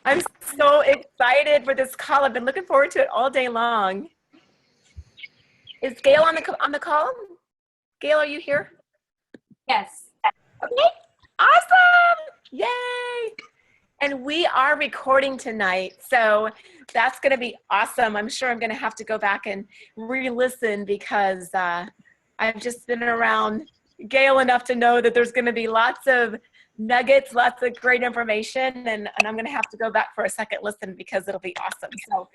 I'm so excited for this call. I've been looking forward to it all day long. Is Gail on the call? Gail, are you here? Yes. Okay, awesome! Yay! And we are recording tonight, so that's going to be awesome. I'm sure I'm going to have to go back and re-listen because I've just been around Gail enough to know that there's going to be lots of nuggets, lots of great information, and I'm going to have to go back for a second listen because it'll be awesome. So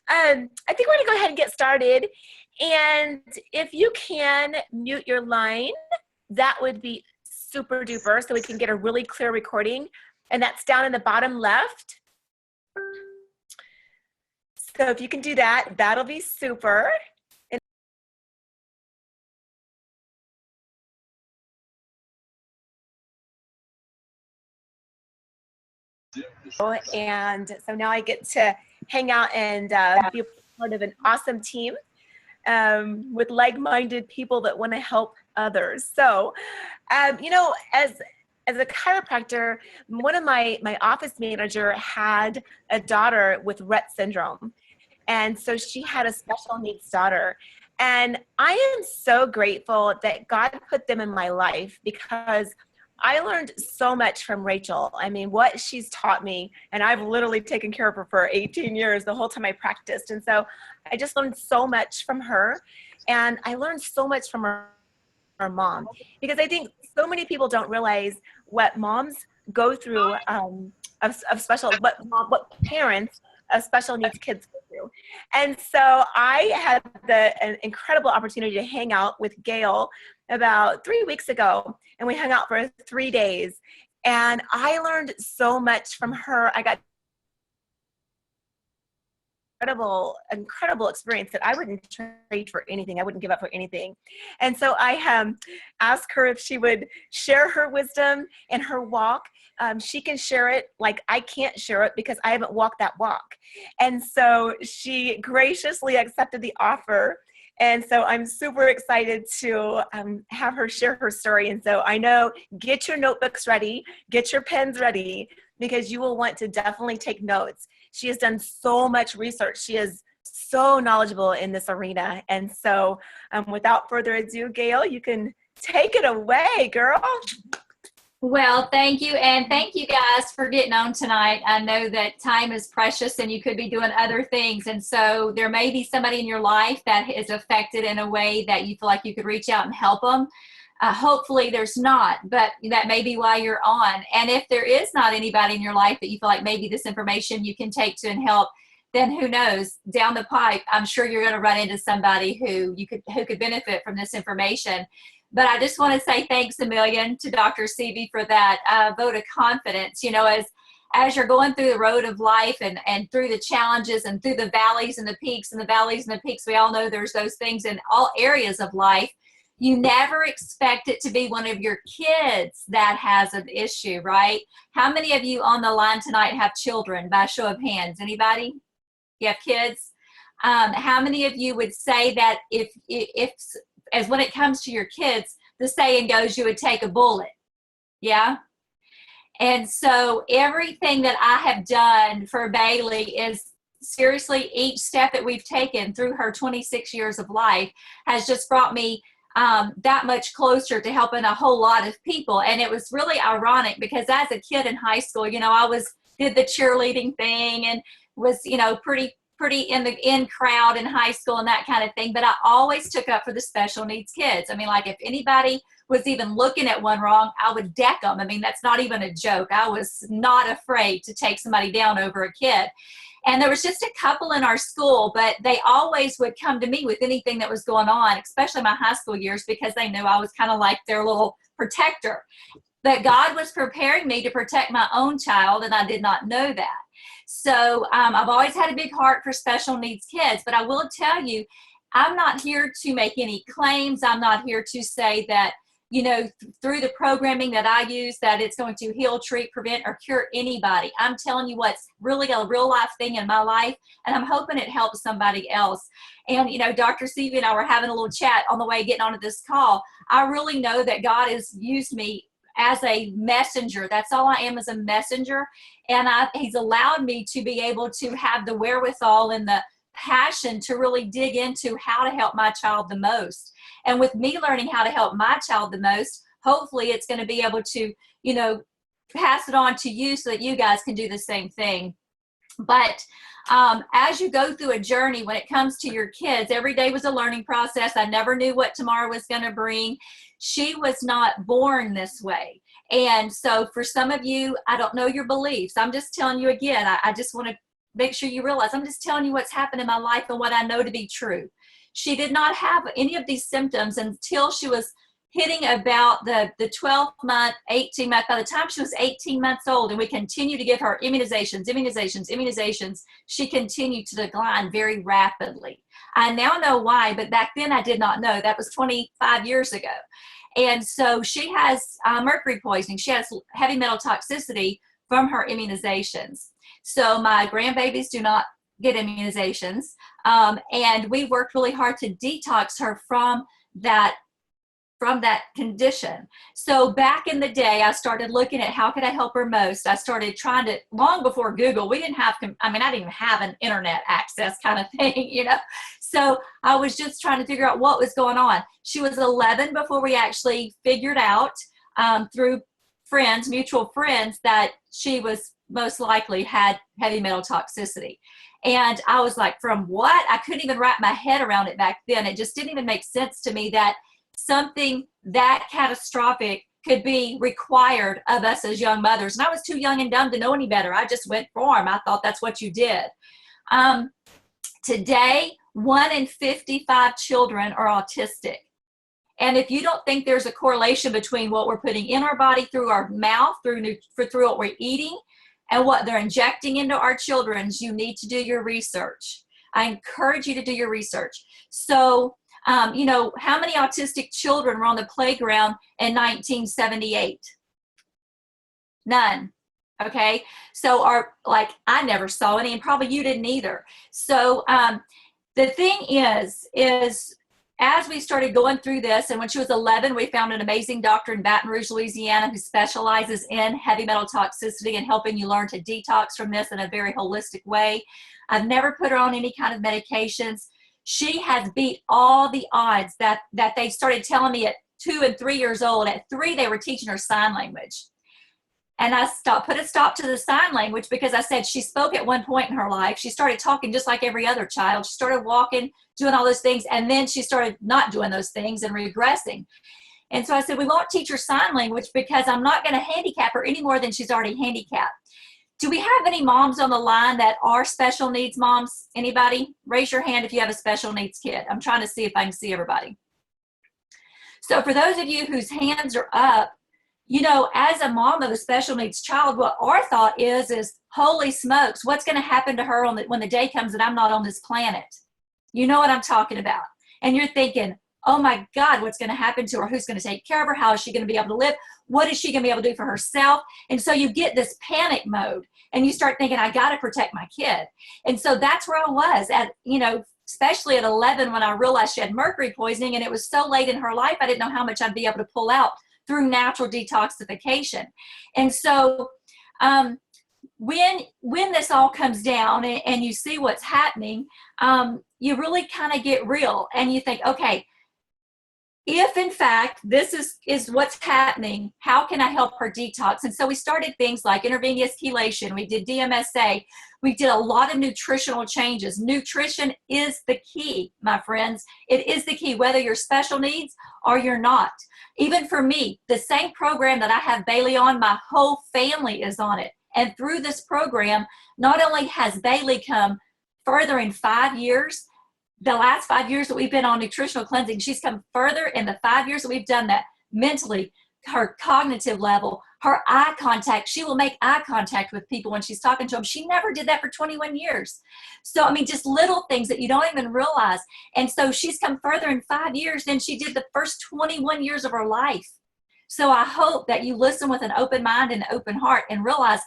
I think we're going to go ahead and get started. And if you can mute your line, that would be super duper so we can get a really clear recording. And that's down in the bottom left. So if you can do that, that'll be super. And so now I get to hang out and be part of an awesome team with like-minded people that want to help others. So, you know, as a chiropractor, one of my office manager had a daughter with Rett syndrome. And so she had a special needs daughter. And I am so grateful that God put them in my life because I learned so much from Rachel. I mean, what she's taught me, and I've literally taken care of her for 18 years, the whole time I practiced. And so I just learned so much from her. And I learned so much from her mom, because I think so many people don't realize what moms go through of special, what parents of special needs kids go through. And so I had an incredible opportunity to hang out with Gail about 3 weeks ago, and we hung out for 3 days. And I learned so much from her. I got incredible experience that I wouldn't trade for anything. I wouldn't give up for anything. And so I asked her if she would share her wisdom and her walk. She can share it like I can't share it because I haven't walked that walk. And so she graciously accepted the offer. And so I'm super excited to have her share her story. And so I know, get your notebooks ready, get your pens ready, because you will want to definitely take notes. She has done so much research. She is so knowledgeable in this arena. And so without further ado, Gail, you can take it away, girl. Well, thank you. And thank you guys for getting on tonight. I know that time is precious and you could be doing other things. And so there may be somebody in your life that is affected in a way that you feel like you could reach out and help them. Hopefully there's not, but that may be why you're on. And if there is not anybody in your life that you feel like maybe this information you can take to and help, then who knows, down the pipe, I'm sure you're going to run into somebody who could benefit from this information. But I just want to say thanks a million to Dr. Seavey for that vote of confidence. You know, as you're going through the road of life and through the challenges and through the valleys and the peaks and the valleys and the peaks, we all know there's those things in all areas of life. You never expect it to be one of your kids that has an issue, right? How many of you on the line tonight have children, by show of hands? Anybody? You have kids? How many of you would say that if as when it comes to your kids, the saying goes, you would take a bullet? Yeah? And so everything that I have done for Bailey is seriously, each step that we've taken through her 26 years of life has just brought me that much closer to helping a whole lot of people. And it was really ironic because as a kid in high school, you know, I did the cheerleading thing and was, you know, pretty in the in crowd in high school and that kind of thing. But I always took up for the special needs kids. I mean, like if anybody was even looking at one wrong, I would deck them. I mean, that's not even a joke. I was not afraid to take somebody down over a kid. And there was just a couple in our school, but they always would come to me with anything that was going on, especially my high school years, because they knew I was kind of like their little protector. But God was preparing me to protect my own child, and I did not know that. So I've always had a big heart for special needs kids, but I will tell you, I'm not here to make any claims. I'm not here to say that, you know, through the programming that I use, that it's going to heal, treat, prevent, or cure anybody. I'm telling you what's really a real life thing in my life, and I'm hoping it helps somebody else. And, you know, Dr. Seavey and I were having a little chat on the way getting onto this call. I really know that God has used me as a messenger. That's all I am, as a messenger. And he's allowed me to be able to have the wherewithal and the passion to really dig into how to help my child the most. And with me learning how to help my child the most, hopefully it's going to be able to, you know, pass it on to you so that you guys can do the same thing. But as you go through a journey, when it comes to your kids, every day was a learning process. I never knew what tomorrow was going to bring. She was not born this way. And so for some of you, I don't know your beliefs. I'm just telling you again, I just want to make sure you realize I'm just telling you what's happened in my life and what I know to be true. She did not have any of these symptoms until she was hitting about the 12th month, 18 month. By the time she was 18 months old, and we continued to give her immunizations, she continued to decline very rapidly. I now know why, but back then I did not know. That was 25 years ago. And so she has mercury poisoning. She has heavy metal toxicity from her immunizations. So my grandbabies do not get immunizations. And we worked really hard to detox her from that condition. So back in the day, I started looking at how could I help her most. I started trying to, long before Google, we didn't have, I didn't even have an internet access kind of thing, you know? So I was just trying to figure out what was going on. She was 11 before we actually figured out through friends, mutual friends, that she was most likely had heavy metal toxicity. And I was like, from what? I couldn't even wrap my head around it back then. It just didn't even make sense to me that something that catastrophic could be required of us as young mothers. And I was too young and dumb to know any better. I just went for them. I thought that's what you did. Today, 1 in 55 children are autistic. And if you don't think there's a correlation between what we're putting in our body through our mouth, through what we're eating, and what they're injecting into our children, you need to do your research. I encourage you to do your research. So, you know, how many autistic children were on the playground in 1978? None. Okay. So I never saw any, and probably you didn't either. So the thing is as we started going through this, and when she was 11, we found an amazing doctor in Baton Rouge, Louisiana, who specializes in heavy metal toxicity and helping you learn to detox from this in a very holistic way. I've never put her on any kind of medications. She has beat all the odds that they started telling me at 2 and 3 years old. At 3, they were teaching her sign language. And I put a stop to the sign language because I said she spoke at one point in her life. She started talking just like every other child. She started walking, doing all those things, and then she started not doing those things and regressing. And so I said, we won't teach her sign language because I'm not going to handicap her any more than she's already handicapped. Do we have any moms on the line that are special needs moms? Anybody? Raise your hand if you have a special needs kid. I'm trying to see if I can see everybody. So for those of you whose hands are up, you know, as a mom of a special needs child, what our thought is holy smokes, what's going to happen to her when the day comes that I'm not on this planet? You know what I'm talking about. And you're thinking, oh my God, what's going to happen to her? Who's going to take care of her? How is she going to be able to live? What is she going to be able to do for herself? And so you get this panic mode and you start thinking, I got to protect my kid. And so that's where I was at, you know, especially at 11 when I realized she had mercury poisoning, and it was so late in her life, I didn't know how much I'd be able to pull out through natural detoxification. And so when this all comes down and you see what's happening, you really kind of get real and you think, okay, if in fact this is what's happening, how can I help her detox? And so we started things like intravenous chelation. We did DMSA. We did a lot of nutritional changes. Nutrition is the key, my friends. It is the key, whether you're special needs or you're not. Even for me, the same program that I have Bailey on, my whole family is on it. And through this program, not only has Bailey come further in 5 years, the last 5 years that we've been on nutritional cleansing, she's come further in the 5 years that we've done that mentally, her cognitive level, her eye contact. She will make eye contact with people when she's talking to them. She never did that for 21 years. So, I mean, just little things that you don't even realize. And so she's come further in 5 years than she did the first 21 years of her life. So I hope that you listen with an open mind and an open heart and realize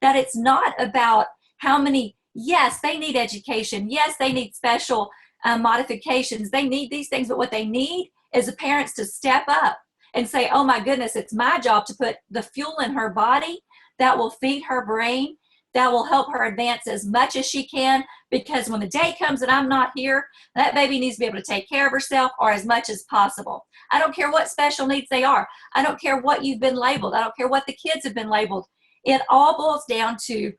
that it's not about how many, yes, they need education. Yes, they need special modifications. They need these things, but what they need is the parents to step up. and say, oh my goodness, it's my job to put the fuel in her body that will feed her brain, that will help her advance as much as she can, because when the day comes that I'm not here, that baby needs to be able to take care of herself, or as much as possible. I don't care what special needs they are. I don't care what you've been labeled. I don't care what the kids have been labeled. It all boils down to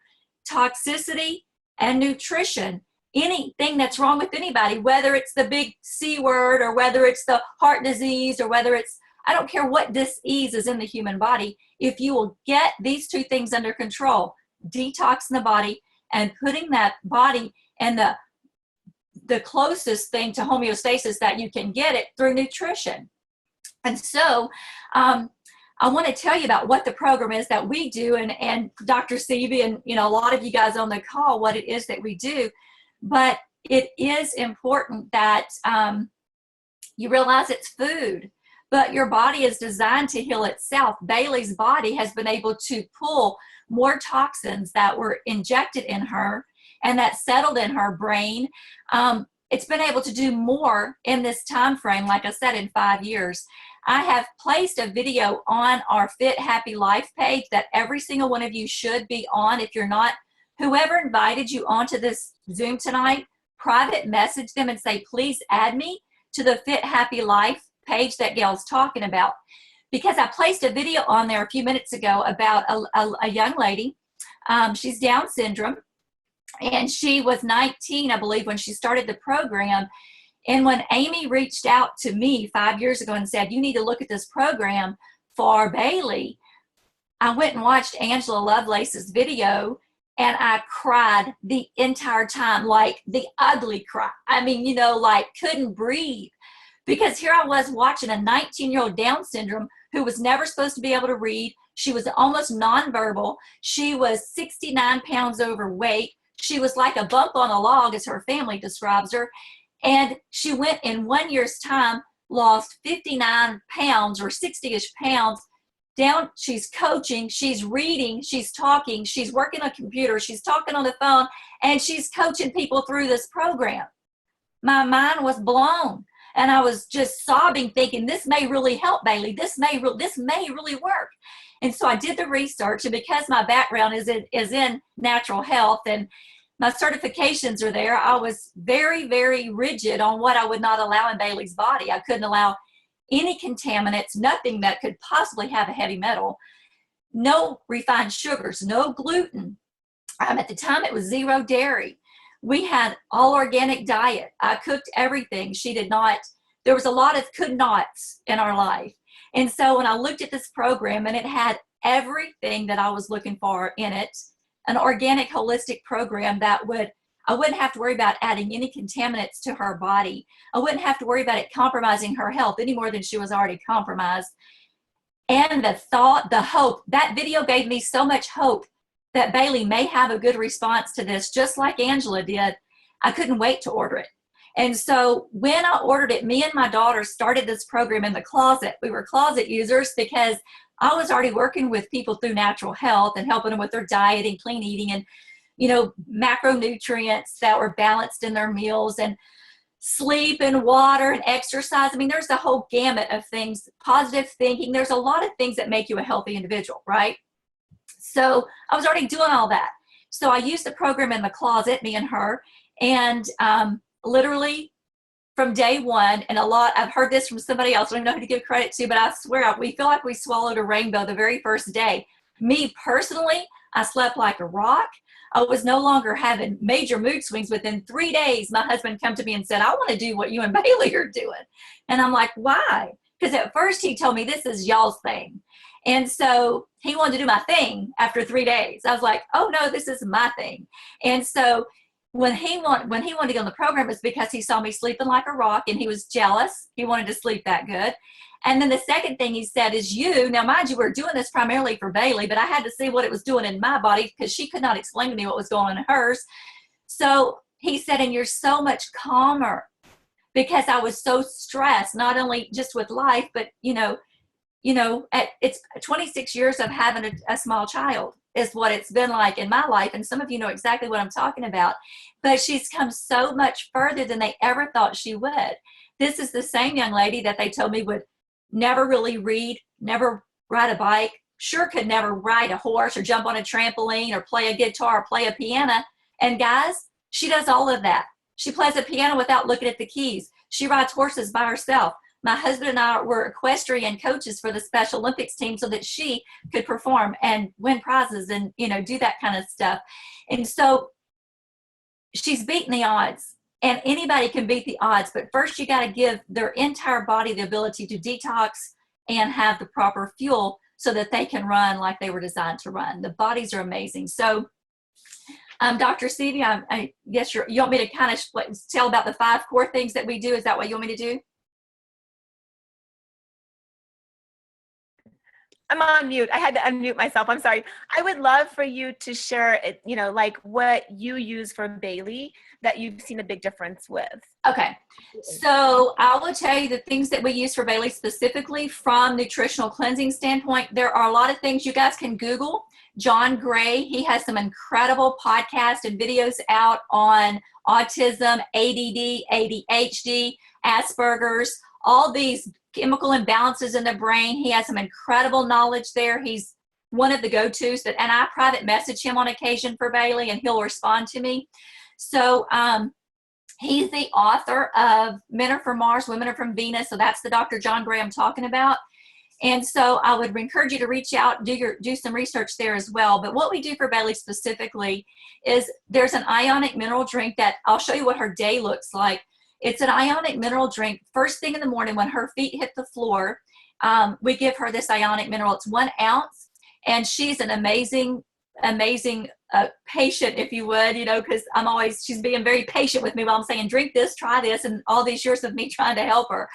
toxicity and nutrition. Anything that's wrong with anybody, whether it's the big C word, or whether it's the heart disease, or whether it's, I don't care what disease is in the human body, if you will get these two things under control, detoxing the body and putting that body in the closest thing to homeostasis that you can get it through nutrition. And so I want to tell you about what the program is that we do, and Dr. Seavey and a lot of you guys on the call, what it is that we do. But it is important that you realize it's food, but your body is designed to heal itself. Bailey's body has been able to pull more toxins that were injected in her and that settled in her brain. It's been able to do more in this time frame, like I said, in 5 years. I have placed a video on our Fit Happy Life page that every single one of you should be on. If you're not, whoever invited you onto this Zoom tonight, private message them and say, please add me to the Fit Happy Life page that Gale's talking about. Because I placed a video on there a few minutes ago about a young lady. She's Down syndrome, and she was 19, I believe, when she started the program. And when Amy reached out to me 5 years ago and said, you need to look at this program for Bailey, I went and watched Angela Lovelace's video, and I cried the entire time, like the ugly cry. I mean, like couldn't breathe. Because here I was watching a 19-year-old Down syndrome who was never supposed to be able to read. She was almost nonverbal. She was 69 pounds overweight. She was like a bump on a log, as her family describes her. And she went in 1 year's time, lost 59 pounds or 60-ish pounds. Down, she's coaching, she's reading, she's talking, she's working on a computer, she's talking on the phone, and she's coaching people through this program. My mind was blown. And I was just sobbing, thinking, this may really help Bailey. This may really work. And so I did the research, and because my background is in natural health and my certifications are there, I was very, very rigid on what I would not allow in Bailey's body. I couldn't allow any contaminants, nothing that could possibly have a heavy metal, no refined sugars, no gluten. At the time, it was 0 dairy. We had all organic diet. I cooked everything. She did not. There was a lot of could nots in our life. And so when I looked at this program, and it had everything that I was looking for in it, an organic, holistic program that I wouldn't have to worry about adding any contaminants to her body. I wouldn't have to worry about it compromising her health any more than she was already compromised. And the thought, the hope, that video gave me so much hope that Bailey may have a good response to this, just like Angela did. I couldn't wait to order it. And so when I ordered it, me and my daughter started this program in the closet. We were closet users because I was already working with people through natural health and helping them with their diet and clean eating and, macronutrients that were balanced in their meals, and sleep and water and exercise. I mean, there's a whole gamut of things, positive thinking. There's a lot of things that make you a healthy individual, right? So I was already doing all that. So I used the program in the closet, me and her, and literally from day one, and I've heard this from somebody else, I don't even know who to give credit to, but I swear, we feel like we swallowed a rainbow the very first day. Me personally, I slept like a rock. I was no longer having major mood swings. Within 3 days, my husband came to me and said, I want to do what you and Bailey are doing. And I'm like, why? Because at first he told me this is y'all's thing. And so he wanted to do my thing after 3 days. I was like, oh no, this is my thing. And so when he wanted to get on the program, it's because he saw me sleeping like a rock and he was jealous. He wanted to sleep that good. And then the second thing he said is now mind you, we're doing this primarily for Bailey, but I had to see what it was doing in my body because she could not explain to me what was going on in hers. So he said, and you're so much calmer, because I was so stressed, not only just with life, but it's 26 years of having a small child is what it's been like in my life. And some of you know exactly what I'm talking about, but she's come so much further than they ever thought she would. This is the same young lady that they told me would never really read, never ride a bike, sure could never ride a horse or jump on a trampoline or play a guitar or play a piano. And guys, she does all of that. She plays a piano without looking at the keys. She rides horses by herself. My husband and I were equestrian coaches for the Special Olympics team so that she could perform and win prizes and, you know, do that kind of stuff. And so she's beaten the odds, and anybody can beat the odds. But first you got to give their entire body the ability to detox and have the proper fuel so that they can run like they were designed to run. The bodies are amazing. So Dr. Stevie, I guess you want me to kind of tell about the 5 core things that we do? Is that what you want me to do? I'm on mute. I had to unmute myself. I'm sorry. I would love for you to share, you know, like what you use for Bailey that you've seen a big difference with. Okay. So I will tell you the things that we use for Bailey specifically from nutritional cleansing standpoint. There are a lot of things you guys can Google. John Gray, he has some incredible podcasts and videos out on autism, ADD, ADHD, Asperger's, all these chemical imbalances in the brain. He has some incredible knowledge there. He's one of the go-tos, and I private message him on occasion for Bailey, and he'll respond to me. So he's the author of Men Are From Mars, Women Are From Venus. So that's the Dr. John Gray I'm talking about. And so I would encourage you to reach out, do some research there as well. But what we do for Bailey specifically is there's an ionic mineral drink that I'll show you what her day looks like. It's an ionic mineral drink. First thing in the morning when her feet hit the floor, we give her this ionic mineral. It's 1 ounce, and she's an amazing patient, if you would, you know, because she's being very patient with me while I'm saying, drink this, try this, and all these years of me trying to help her.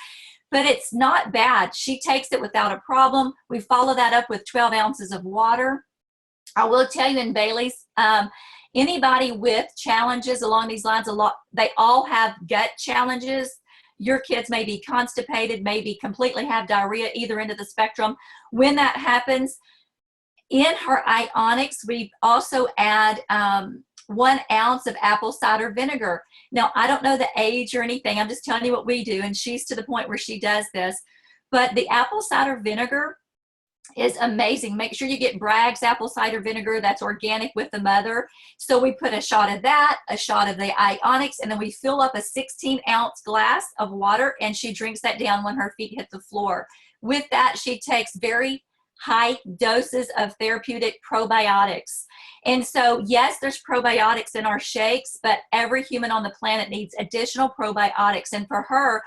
But it's not bad. She takes it without a problem. We follow that up with 12 ounces of water. I will tell you in Bailey's, anybody with challenges along these lines, they all have gut challenges. Your kids may be constipated, maybe completely have diarrhea, either end of the spectrum. When that happens, in her ionics, we also add 1 ounce of apple cider vinegar. Now, I don't know the age or anything. I'm just telling you what we do, and she's to the point where she does this. But the apple cider vinegar is amazing. Make sure you get Bragg's apple cider vinegar that's organic with the mother. So we put a shot of that, a shot of the ionics, and then we fill up a 16-ounce glass of water, and she drinks that down when her feet hit the floor. With that, she takes very high doses of therapeutic probiotics. And so, yes, there's probiotics in our shakes, but every human on the planet needs additional probiotics. And for her,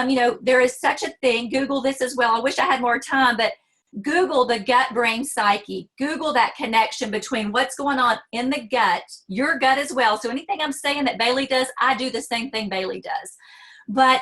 you know, there is such a thing. Google this as well. I wish I had more time, but Google the gut-brain psyche. Google that connection between what's going on in the gut, your gut as well. So anything I'm saying that Bailey does, I do the same thing Bailey does. But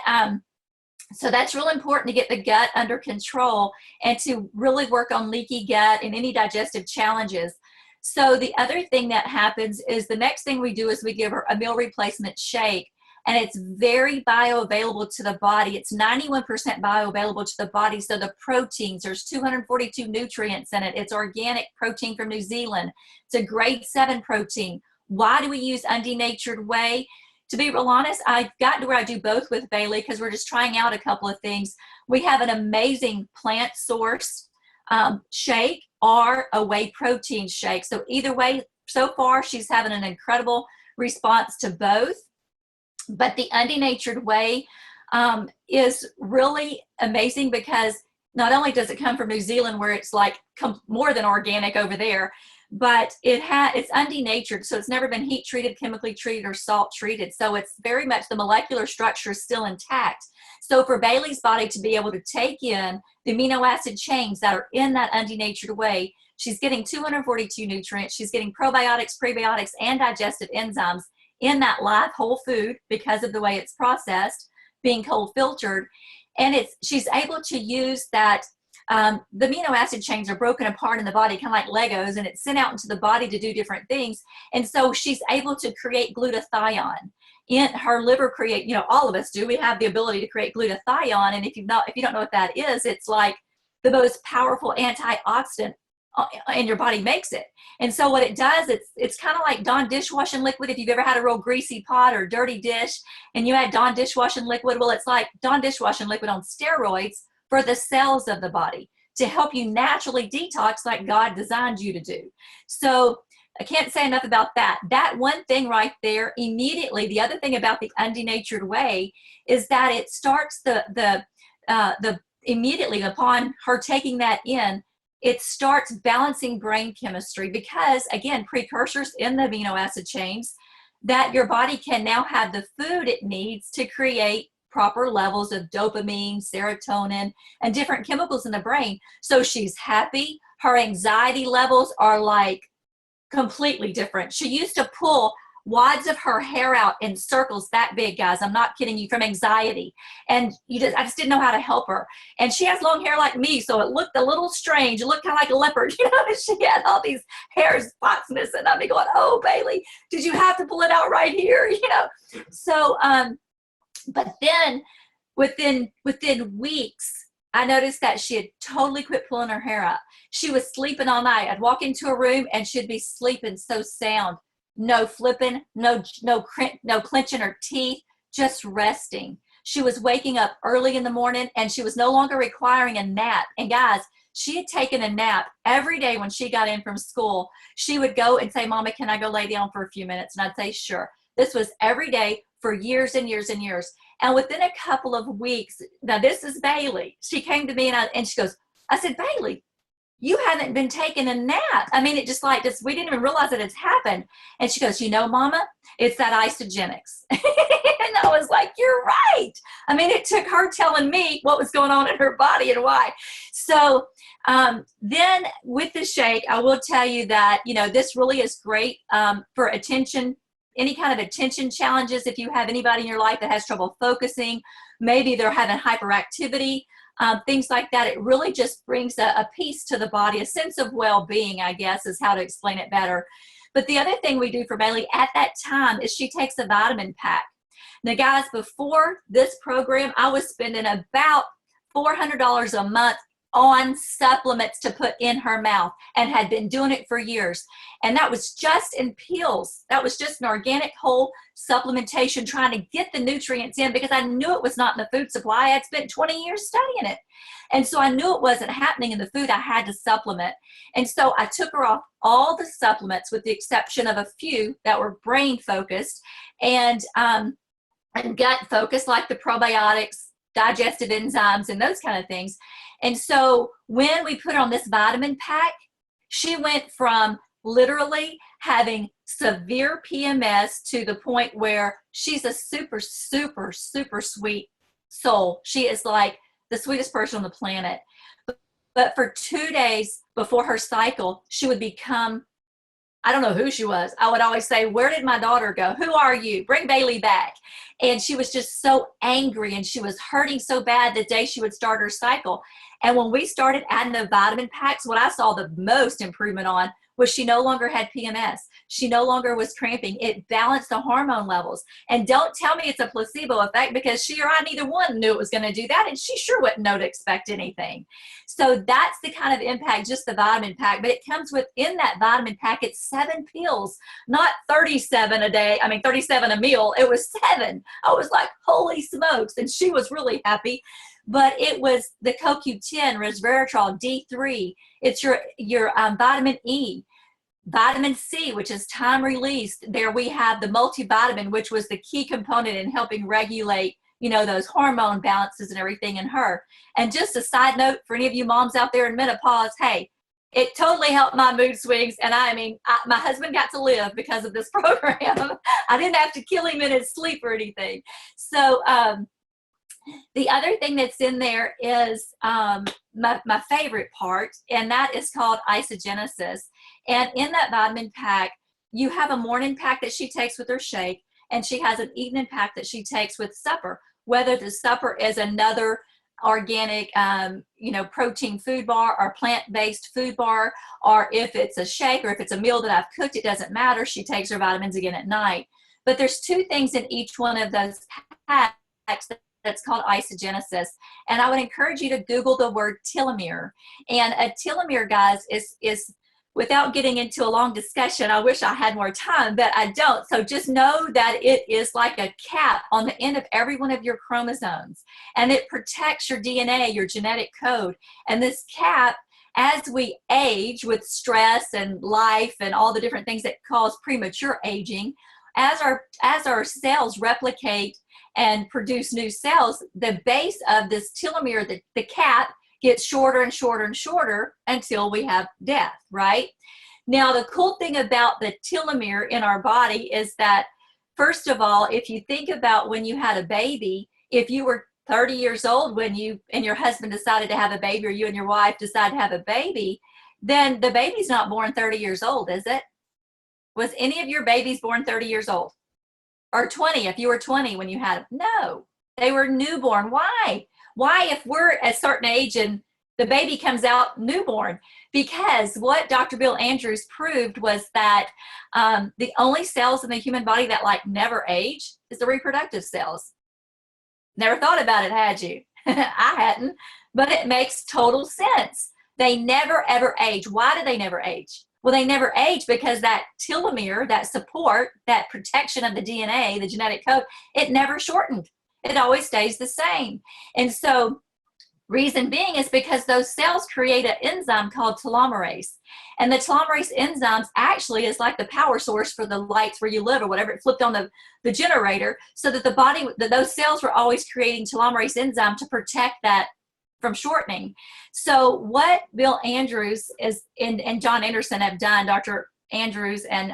so that's really important to get the gut under control and to really work on leaky gut and any digestive challenges. So the other thing that happens is the next thing we do is we give her a meal replacement shake, and it's very bioavailable to the body. It's 91% bioavailable to the body. So the proteins, there's 242 nutrients in it. It's organic protein from New Zealand. It's a grade 7 protein. Why do we use Undenatured Whey? To be real honest, I've gotten to where I do both with Bailey because we're just trying out a couple of things. We have an amazing plant source shake or a whey protein shake. So either way, so far, she's having an incredible response to both. But the Undenatured Whey is really amazing because not only does it come from New Zealand, where it's like more than organic over there, but it's undenatured, so it's never been heat treated, chemically treated, or salt treated. So it's very much, the molecular structure is still intact. So for Bailey's body to be able to take in the amino acid chains that are in that Undenatured Whey, she's getting 242 nutrients, she's getting probiotics, prebiotics, and digestive enzymes in that live whole food because of the way it's processed, being cold filtered. And she's able to use that. The amino acid chains are broken apart in the body, kind of like Legos, and it's sent out into the body to do different things. And so she's able to create glutathione. In her liver you know, all of us do. We have the ability to create glutathione. And if you don't know what that is, it's like the most powerful antioxidant, and your body makes it. And so what it does, it's kind of like Dawn dishwashing liquid. If you've ever had a real greasy pot or dirty dish and you add Dawn dishwashing liquid, well, it's like Dawn dishwashing liquid on steroids for the cells of the body to help you naturally detox like God designed you to do. So I can't say enough about that. That one thing right there, immediately, the other thing about the undenatured whey is that it starts the immediately upon her taking that in, it starts balancing brain chemistry because, again, precursors in the amino acid chains, that your body can now have the food it needs to create proper levels of dopamine, serotonin, and different chemicals in the brain. So she's happy. Her anxiety levels are like completely different. She used to pull wads of her hair out in circles that big, guys. I'm not kidding you, from anxiety. And I just didn't know how to help her. And she has long hair like me, so it looked a little strange. It looked kind of like a leopard, you know. She had all these hair spots missing. I'd be going, "Oh, Bailey, did you have to pull it out right here?" You know. So, but then within weeks, I noticed that she had totally quit pulling her hair out. She was sleeping all night. I'd walk into a room and she'd be sleeping so sound. No flipping, no clenching her teeth, just resting. She was waking up early in the morning and she was no longer requiring a nap. And guys, she had taken a nap every day when she got in from school. She would go and say, "Mama, can I go lay down for a few minutes?" And I'd say, "Sure." This was every day for years and years and years. And within a couple of weeks, now this is Bailey. She came to me and she goes, I said, "Bailey, you haven't been taking a nap." I mean, it just we didn't even realize that it's happened. And she goes, "You know, Mama, it's that isogenics." And I was like, "You're right." I mean, it took her telling me what was going on in her body and why. So then with the shake, I will tell you that, you know, this really is great for attention, any kind of attention challenges. If you have anybody in your life that has trouble focusing, maybe they're having hyperactivity, things like that. It really just brings a peace to the body, a sense of well-being, I guess, is how to explain it better. But the other thing we do for Bailey at that time is she takes a vitamin pack. Now, guys, before this program, I was spending about $400 a month on supplements to put in her mouth and had been doing it for years. And that was just in pills. That was just an organic whole supplementation, trying to get the nutrients in because I knew it was not in the food supply. I had spent 20 years studying it. And so I knew it wasn't happening in the food. I had to supplement. And so I took her off all the supplements with the exception of a few that were brain focused and gut focused, like the probiotics, digestive enzymes, and those kind of things. And so when we put on this vitamin pack, she went from literally having severe PMS to the point where she's a super, super, super sweet soul. She is like the sweetest person on the planet. But for 2 days before her cycle, she would become, I don't know who she was. I would always say, "Where did my daughter go? Who are you? Bring Bailey back." And she was just so angry and she was hurting so bad the day she would start her cycle. And when we started adding the vitamin packs, what I saw the most improvement on was she no longer had PMS. She no longer was cramping. It balanced the hormone levels. And don't tell me it's a placebo effect, because she or I, neither one, knew it was going to do that. And she sure wouldn't know to expect anything. So that's the kind of impact, just the vitamin pack. But it comes within that vitamin pack, it's 7 pills, not 37 a day. I mean, 37 a meal. It was 7. I was like, holy smokes. And she was really happy. But it was the CoQ10, resveratrol, D3. It's your vitamin E, vitamin C, which is time released. There we have the multivitamin, which was the key component in helping regulate, you know, those hormone balances and everything in her. And just a side note for any of you moms out there in menopause, hey, it totally helped my mood swings. And my husband got to live because of this program. I didn't have to kill him in his sleep or anything. So, the other thing that's in there is my favorite part, and that is called isogenesis. And in that vitamin pack, you have a morning pack that she takes with her shake, and she has an evening pack that she takes with supper. Whether the supper is another organic, protein food bar or plant-based food bar, or if it's a shake or if it's a meal that I've cooked, it doesn't matter. She takes her vitamins again at night. But there's 2 things in each one of those packs that's called isogenesis. And I would encourage you to Google the word telomere. And a telomere, guys, is without getting into a long discussion, I wish I had more time, but I don't. So just know that it is like a cap on the end of every one of your chromosomes, and it protects your DNA, your genetic code. And this cap, as we age with stress and life and all the different things that cause premature aging, as our cells replicate and produce new cells, the base of this telomere, the cap, gets shorter and shorter and shorter until we have death, right? Now, the cool thing about the telomere in our body is that, first of all, if you think about when you had a baby, if you were 30 years old when you and your husband decided to have a baby, or you and your wife decide to have a baby, then the baby's not born 30 years old, is it? Was any of your babies born 30 years old? Or 20, if you were 20 when you had them? No, they were newborn. Why? Why, if we're at a certain age and the baby comes out newborn? Because what Dr. Bill Andrews proved was that the only cells in the human body that like never age is the reproductive cells. Never thought about it, had you? I hadn't, but it makes total sense. They never ever age. Why do they never age? Well, they never age because that telomere, that support, that protection of the DNA, the genetic code, it never shortened. It always stays the same. And so reason being is because those cells create an enzyme called telomerase. And the telomerase enzymes actually is like the power source for the lights where you live or whatever. It flipped on the generator so that the body, those cells were always creating telomerase enzyme to protect that from shortening. So what Bill Andrews is and John Anderson have done, Dr. Andrews and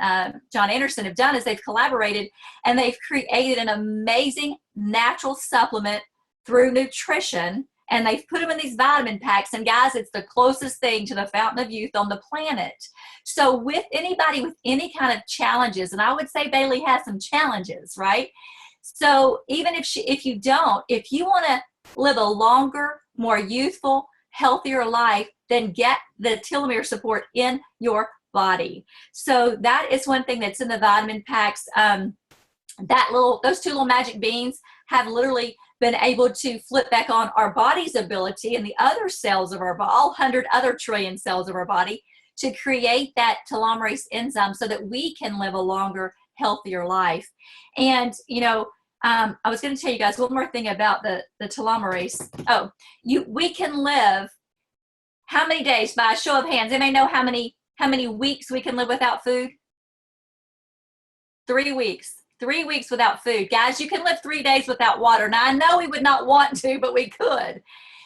John Anderson have done, is they've collaborated and they've created an amazing natural supplement through nutrition, and they've put them in these vitamin packs. And guys, it's the closest thing to the fountain of youth on the planet. So with anybody with any kind of challenges, and I would say Bailey has some challenges, right? So even if you want to live a longer, more youthful, healthier life, then get the telomere support in your body. So that is one thing that's in the vitamin packs. Those two little magic beans have literally been able to flip back on our body's ability and the other cells of our body, all 100 other trillion cells of our body, to create that telomerase enzyme so that we can live a longer, healthier life. And, I was going to tell you guys one more thing about the telomerase. We can live how many days? By a show of hands, anybody know how many weeks we can live without food? 3 weeks. 3 weeks without food. Guys, you can live 3 days without water. Now, I know we would not want to, but we could.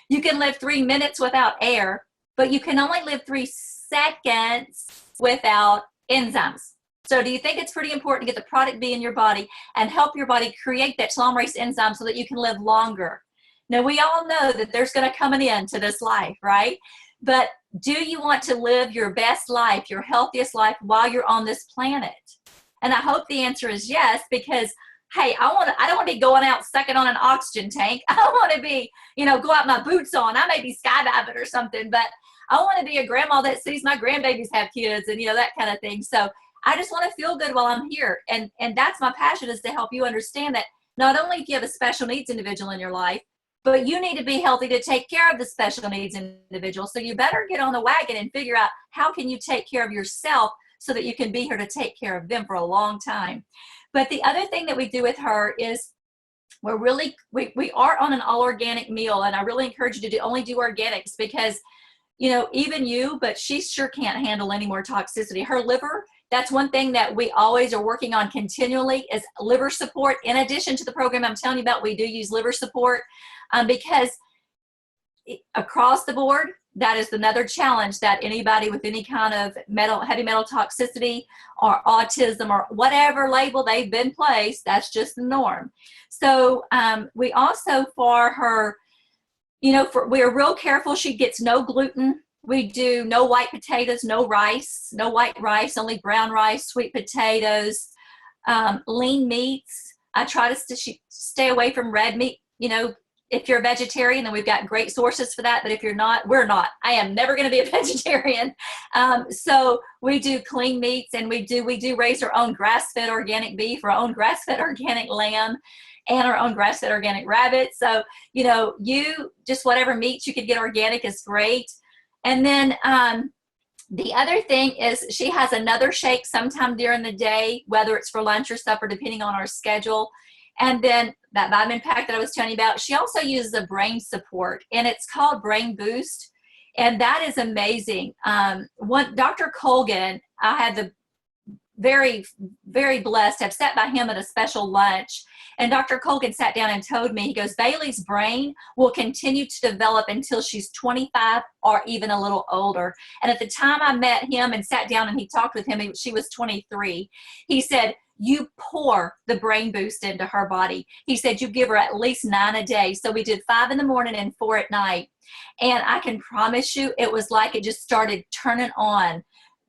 You can live 3 minutes without air, but you can only live 3 seconds without enzymes. So do you think it's pretty important to get the product B in your body and help your body create that telomerase enzyme so that you can live longer? Now, we all know that there's going to come an end to this life, right? But do you want to live your best life, your healthiest life while you're on this planet? And I hope the answer is yes, because, hey, I don't want to be going out sucking on an oxygen tank. I don't want to be, go out my boots on. I may be skydiving or something, but I want to be a grandma that sees my grandbabies have kids and, that kind of thing. So I just want to feel good while I'm here. And that's my passion, is to help you understand that not only if you have a special needs individual in your life, but you need to be healthy to take care of the special needs individual. So you better get on the wagon and figure out how can you take care of yourself so that you can be here to take care of them for a long time. But the other thing that we do with her is we are on an all organic meal, and I really encourage you to only do organics because, even you, but she sure can't handle any more toxicity. Her liver, that's one thing that we always are working on continually, is liver support. In addition to the program I'm telling you about, we do use liver support because across the board, that is another challenge that anybody with any kind of heavy metal toxicity or autism or whatever label they've been placed, that's just the norm. So we also, for her, we're real careful. She gets no gluten. We do no white potatoes, no white rice, only brown rice, sweet potatoes, lean meats. I try to stay away from red meat. If you're a vegetarian, then we've got great sources for that. But if you're not, we're not. I am never going to be a vegetarian. So we do clean meats, and we do raise our own grass-fed organic beef, our own grass-fed organic lamb, and our own grass-fed organic rabbit. So, you just whatever meats you could get organic is great. And then The other thing is she has another shake sometime during the day, whether it's for lunch or supper, depending on our schedule. And then that vitamin pack that I was telling you about, she also uses a brain support, and it's called Brain Boost. And that is amazing. Dr. Colgan, I had the very, very blessed to have sat by him at a special lunch. And Dr. Colgan sat down and told me, he goes, Bailey's brain will continue to develop until she's 25 or even a little older. And at the time I met him and sat down and he talked with him, she was 23. He said, you pour the brain boost into her body. He said, you give her at least 9 a day. So we did 5 in the morning and 4 at night. And I can promise you, it was like it just started turning on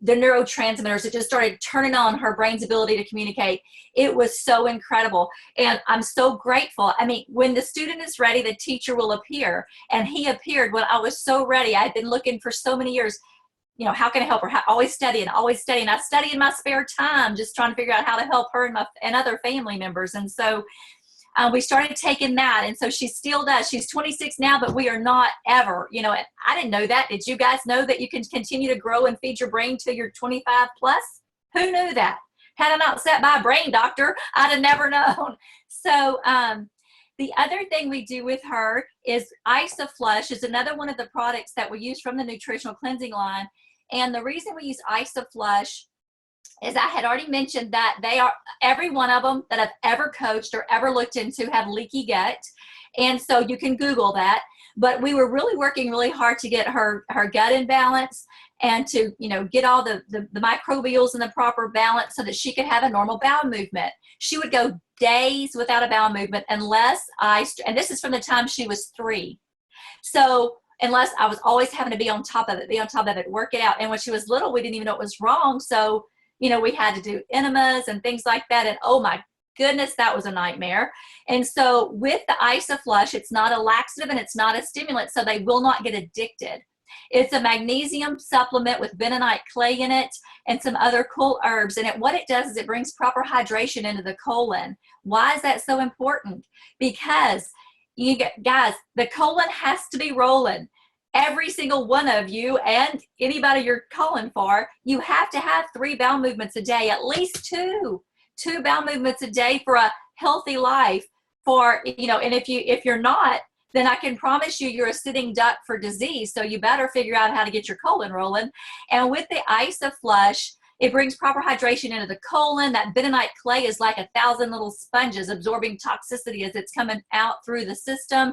the neurotransmitters. It just started turning on her brain's ability to communicate. It was so incredible. And I'm so grateful. I mean, when the student is ready, the teacher will appear. And he appeared when I was so ready. I had been looking for so many years, you know, how can I help her? Always studying, always studying. I study in my spare time, just trying to figure out how to help her and other family members. And so we started taking that. And so she still does. She's 26 now, but we are not ever, you know, I didn't know that. Did you guys know that you can continue to grow and feed your brain till you're 25 plus? Who knew that? Had I not sat by a brain doctor, I'd have never known. So the other thing we do with her is IsoFlush is another one of the products that we use from the nutritional cleansing line. And the reason we use IsoFlush is I had already mentioned that every one of them that I've ever coached or ever looked into have leaky gut. And so you can Google that. But we were really working really hard to get her gut in balance and to, you know, get all the microbials in the proper balance so that she could have a normal bowel movement. She would go days without a bowel movement unless and this is from the time she was 3. So unless I was always having to be on top of it, work it out. And when she was little, we didn't even know it was wrong. So, you know, we had to do enemas and things like that. And oh my goodness, that was a nightmare. And so with the IsoFlush, it's not a laxative and it's not a stimulant, so they will not get addicted. It's a magnesium supplement with bentonite clay in it and some other cool herbs. And what it does is it brings proper hydration into the colon. Why is that so important? Because guys, the colon has to be rolling. Every single one of you and anybody you're calling for, you have to have 3 bowel movements a day, at least 2 bowel movements a day for a healthy life. For, you know, and if you're not, then I can promise you you're a sitting duck for disease. So you better figure out how to get your colon rolling. And with the IsoFlush, it brings proper hydration into the colon. That bentonite clay is like 1,000 little sponges absorbing toxicity as it's coming out through the system.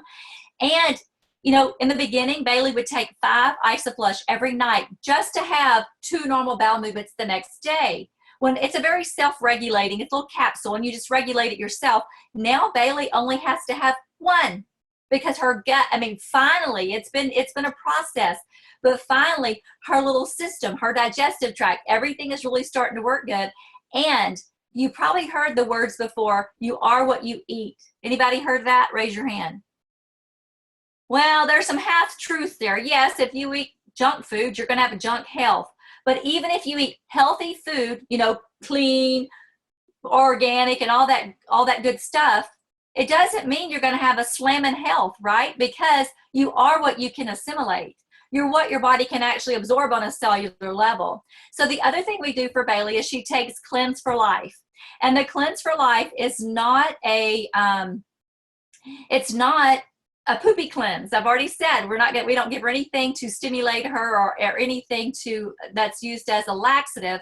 And you know, in the beginning, Bailey would take 5 IsoFlush every night just to have 2 normal bowel movements the next day. When it's a very self-regulating, it's a little capsule and you just regulate it yourself. Now Bailey only has to have 1 because her gut, I mean, finally, it's been a process, but finally her little system, her digestive tract, everything is really starting to work good. And you probably heard the words before, you are what you eat. Anybody heard that? Raise your hand. Well, there's some half truth there. Yes, if you eat junk food, you're going to have a junk health. But even if you eat healthy food, you know, clean, organic, and all that good stuff, it doesn't mean you're going to have a slamming health, right? Because you are what you can assimilate. You're what your body can actually absorb on a cellular level. So the other thing we do for Bailey is she takes Cleanse for Life. And the Cleanse for Life is not it's not a poopy cleanse. I've already said we don't give her anything to stimulate her or anything that's used as a laxative.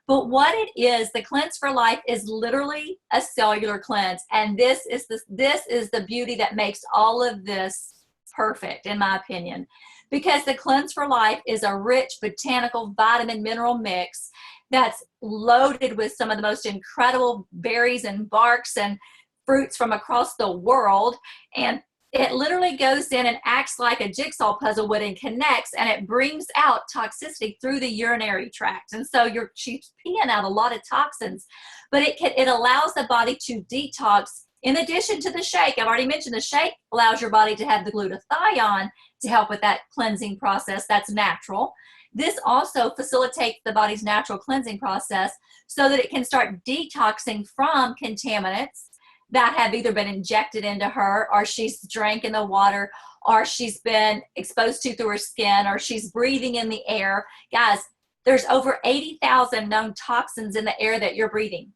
But what it is, the Cleanse for Life is literally a cellular cleanse. And this is the beauty that makes all of this perfect, in my opinion. Because the Cleanse for Life is a rich botanical vitamin mineral mix that's loaded with some of the most incredible berries and barks and fruits from across the world. And it literally goes in and acts like a jigsaw puzzle would and connects, and it brings out toxicity through the urinary tract. And so she's peeing out a lot of toxins, but it allows the body to detox. In addition to the shake, I've already mentioned the shake allows your body to have the glutathione to help with that cleansing process. That's natural. This also facilitates the body's natural cleansing process so that it can start detoxing from contaminants that have either been injected into her, or she's drank in the water, or she's been exposed to through her skin, or she's breathing in the air. Guys, There's over 80,000 known toxins in the air that you're breathing.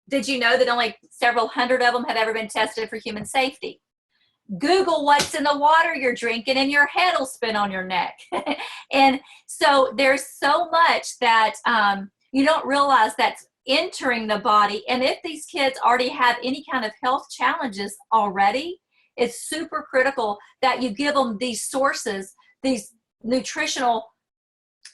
Did you know that only several hundred of them have ever been tested for human safety? Google what's in the water you're drinking and your head will spin on your neck. And so there's so much that you don't realize that's entering the body. And if these kids already have any kind of health challenges already, it's super critical that you give them these sources, these nutritional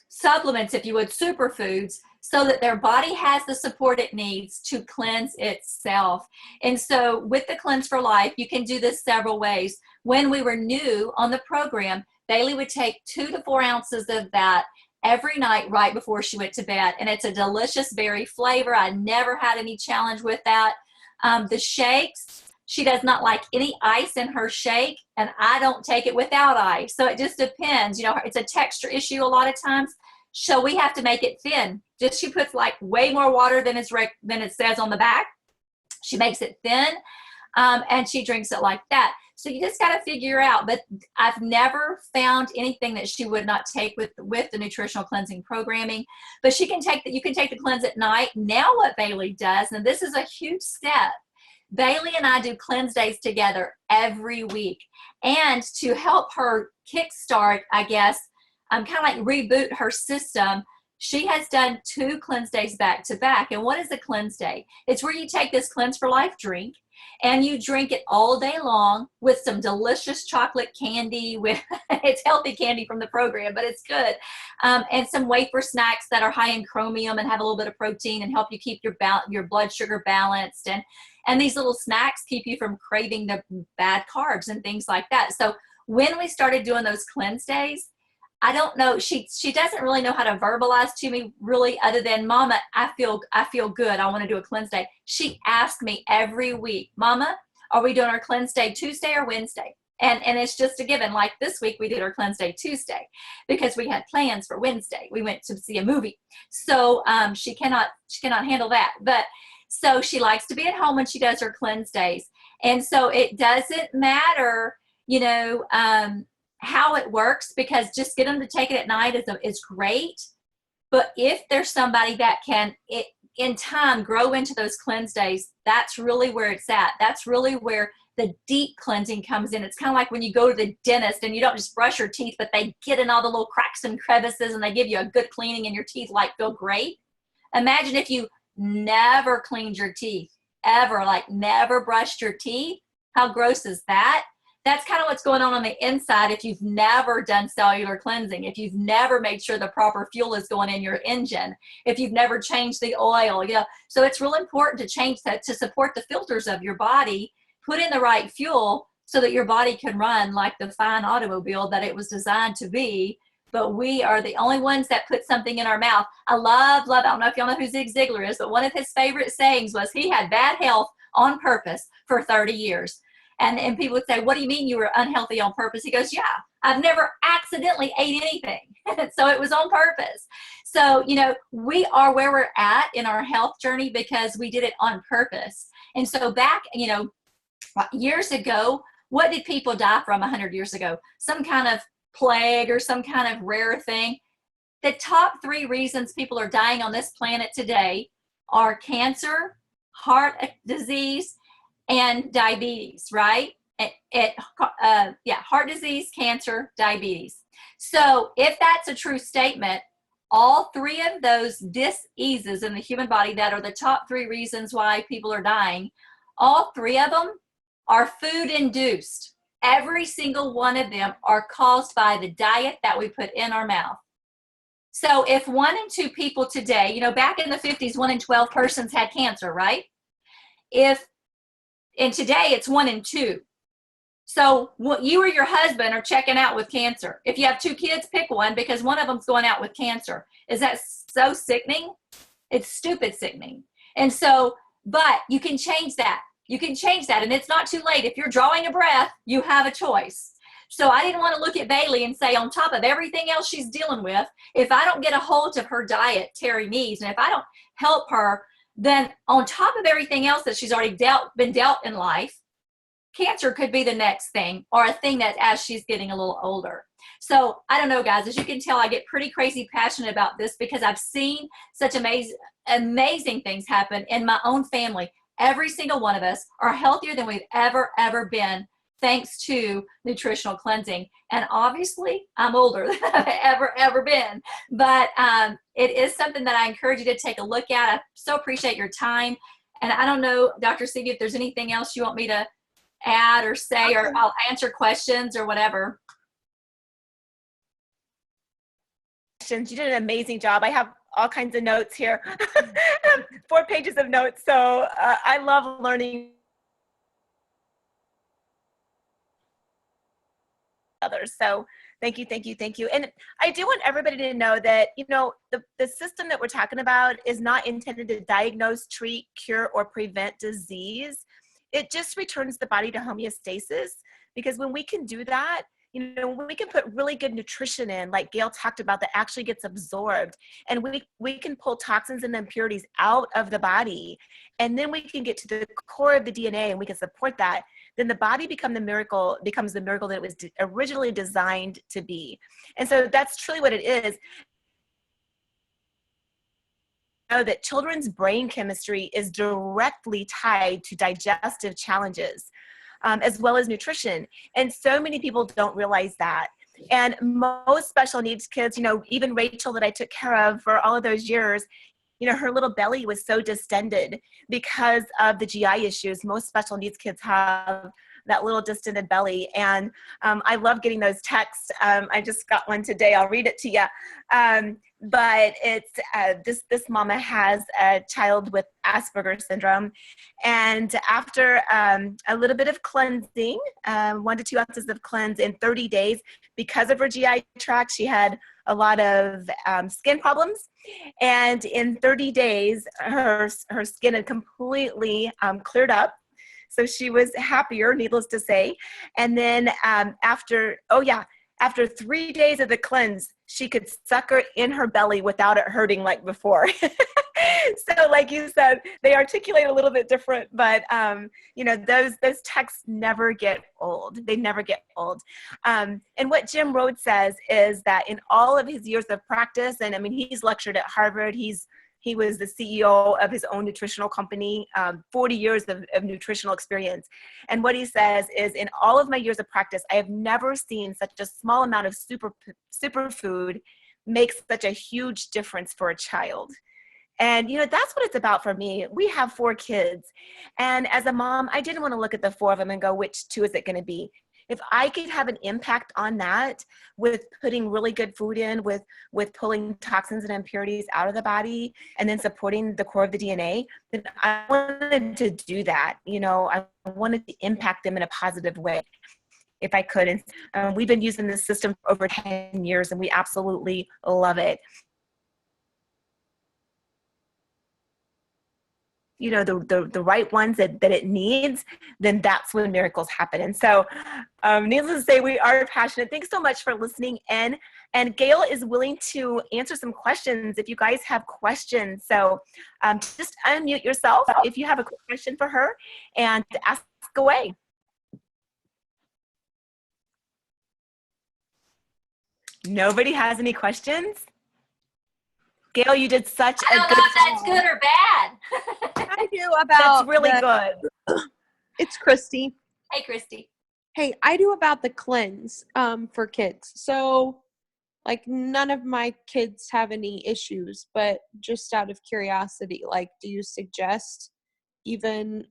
supplements, if you would, superfoods, so that their body has the support it needs to cleanse itself. And so with the Cleanse for Life, you can do this several ways. When we were new on the program, Bailey would take 2 to 4 ounces of that every night right before she went to bed. And it's a delicious berry flavor. I never had any challenge with that. The shakes, she does not like any ice in her shake, and I don't take it without ice. So it just depends. You know, it's a texture issue a lot of times. So we have to make it thin. Just she puts like way more water than it says on the back. She makes it thin, and she drinks it like that. So you just got to figure out. But I've never found anything that she would not take with the nutritional cleansing programming. But she can take that. You can take the cleanse at night. Now what Bailey does, and this is a huge step. Bailey and I do cleanse days together every week, and to help her kickstart, I guess, kind of like reboot her system, she has done 2 cleanse days back to back. And what is a cleanse day? It's where you take this Cleanse for Life drink and you drink it all day long with some delicious chocolate candy. With it's healthy candy from the program, but it's good. And some wafer snacks that are high in chromium and have a little bit of protein and help you keep your blood sugar balanced. And these little snacks keep you from craving the bad carbs and things like that. So when we started doing those cleanse days, I don't know, she doesn't really know how to verbalize to me really, other than, Mama, I feel good. I want to do a cleanse day. She asked me every week, Mama, are we doing our cleanse day Tuesday or Wednesday? And it's just a given. Like this week we did our cleanse day Tuesday because we had plans for Wednesday. We went to see a movie. So she cannot handle that. But so she likes to be at home when she does her cleanse days. And so it doesn't matter, you know, how it works, because just get them to take it at night is great. But if there's somebody that can in time grow into those cleanse days, that's really where it's at. That's really where the deep cleansing comes in. It's kind of like when you go to the dentist and you don't just brush your teeth, but they get in all the little cracks and crevices and they give you a good cleaning and your teeth like feel great. Imagine if you never cleaned your teeth ever, like never brushed your teeth. How gross is that? That's kind of what's going on the inside if you've never done cellular cleansing, if you've never made sure the proper fuel is going in your engine, if you've never changed the oil. You know, so it's real important to change that, to support the filters of your body, put in the right fuel so that your body can run like the fine automobile that it was designed to be. But we are the only ones that put something in our mouth. I love, I don't know if y'all know who Zig Ziglar is, but one of his favorite sayings was he had bad health on purpose for 30 years. And people would say, what do you mean you were unhealthy on purpose? He goes, yeah, I've never accidentally ate anything. So it was on purpose. So, you know, we are where we're at in our health journey because we did it on purpose. And so back, you know, years ago, what did people die from 100 years ago? Some kind of plague or some kind of rare thing. The top 3 reasons people are dying on this planet today are cancer, heart disease, and diabetes, right? Heart disease, cancer, diabetes. So if that's a true statement, all 3 of those diseases in the human body that are the top 3 reasons why people are dying, all 3 of them are food induced. Every single one of them are caused by the diet that we put in our mouth. So if 1 in 2 people today, you know, back in the 50s, 1 in 12 persons had cancer, right? And today it's 1 in 2. So you or your husband are checking out with cancer. If you have 2 kids, pick one because one of them's going out with cancer. Is that so sickening? It's stupid sickening. And so, but you can change that. You can change that. And it's not too late. If you're drawing a breath, you have a choice. So I didn't want to look at Bailey and say, on top of everything else she's dealing with, if I don't get a hold of her diet Terry needs, and if I don't help her, then on top of everything else that she's already been dealt in life, cancer could be the next thing, or a thing that as she's getting a little older. So I don't know, guys, as you can tell, I get pretty crazy passionate about this because I've seen such amazing things happen in my own family. Every single one of us are healthier than we've ever been, thanks to nutritional cleansing. And obviously I'm older than I've ever been, but it is something that I encourage you to take a look at. I so appreciate your time. And I don't know, Dr. Seavey, if there's anything else you want me to add or say, or I'll answer questions or whatever. You did an amazing job. I have all kinds of notes here, 4 pages of notes. So I love learning others. So thank you. And I do want everybody to know that, you know, the system that we're talking about is not intended to diagnose, treat, cure, or prevent disease. It just returns the body to homeostasis, because when we can do that, you know, we can put really good nutrition in, like Gale talked about, that actually gets absorbed, and we can pull toxins and impurities out of the body, and then we can get to the core of the DNA and we can support that. Then the body becomes the miracle that it was originally designed to be. And so that's truly what it is. Know that children's brain chemistry is directly tied to digestive challenges, as well as nutrition. And so many people don't realize that. And most special needs kids, you know, even Rachel that I took care of for all of those years, you know, her little belly was so distended because of the GI issues. Most special needs kids have that little distended belly. And I love getting those texts. I just got one today. I'll read it to you. But it's this mama has a child with Asperger's syndrome. And after a little bit of cleansing, 1 to 2 ounces of cleanse in 30 days, because of her GI tract, she had a lot of skin problems. And in 30 days, her skin had completely cleared up. So she was happier, needless to say. And then after 3 days of the cleanse, she could suck her in her belly without it hurting like before. So like you said, they articulate a little bit different, but you know, those texts never get old. They never get old. And what Jim Rhodes says is that in all of his years of practice, and I mean, he's lectured at Harvard, he was the CEO of his own nutritional company, 40 years of nutritional experience. And what he says is, in all of my years of practice, I have never seen such a small amount of superfood make such a huge difference for a child. And, you know, that's what it's about for me. We have 4 kids. And as a mom, I didn't want to look at the 4 of them and go, which 2 is it going to be? If I could have an impact on that with putting really good food in, with pulling toxins and impurities out of the body, and then supporting the core of the DNA, then I wanted to do that. You know, I wanted to impact them in a positive way if I could. And we've been using this system for over 10 years, and we absolutely love it. You know, the right ones that it needs, then that's when miracles happen. And so needless to say, we are passionate. Thanks so much for listening in. And Gale is willing to answer some questions if you guys have questions. So just unmute yourself if you have a question for her and ask away. Nobody has any questions? Gale, you did such a good job. I don't know if that's good or bad. I do about That's really good. It's Christy. Hey, Christy. Hey, I do about the cleanse for kids. So, like, none of my kids have any issues, but just out of curiosity, like, do you suggest even,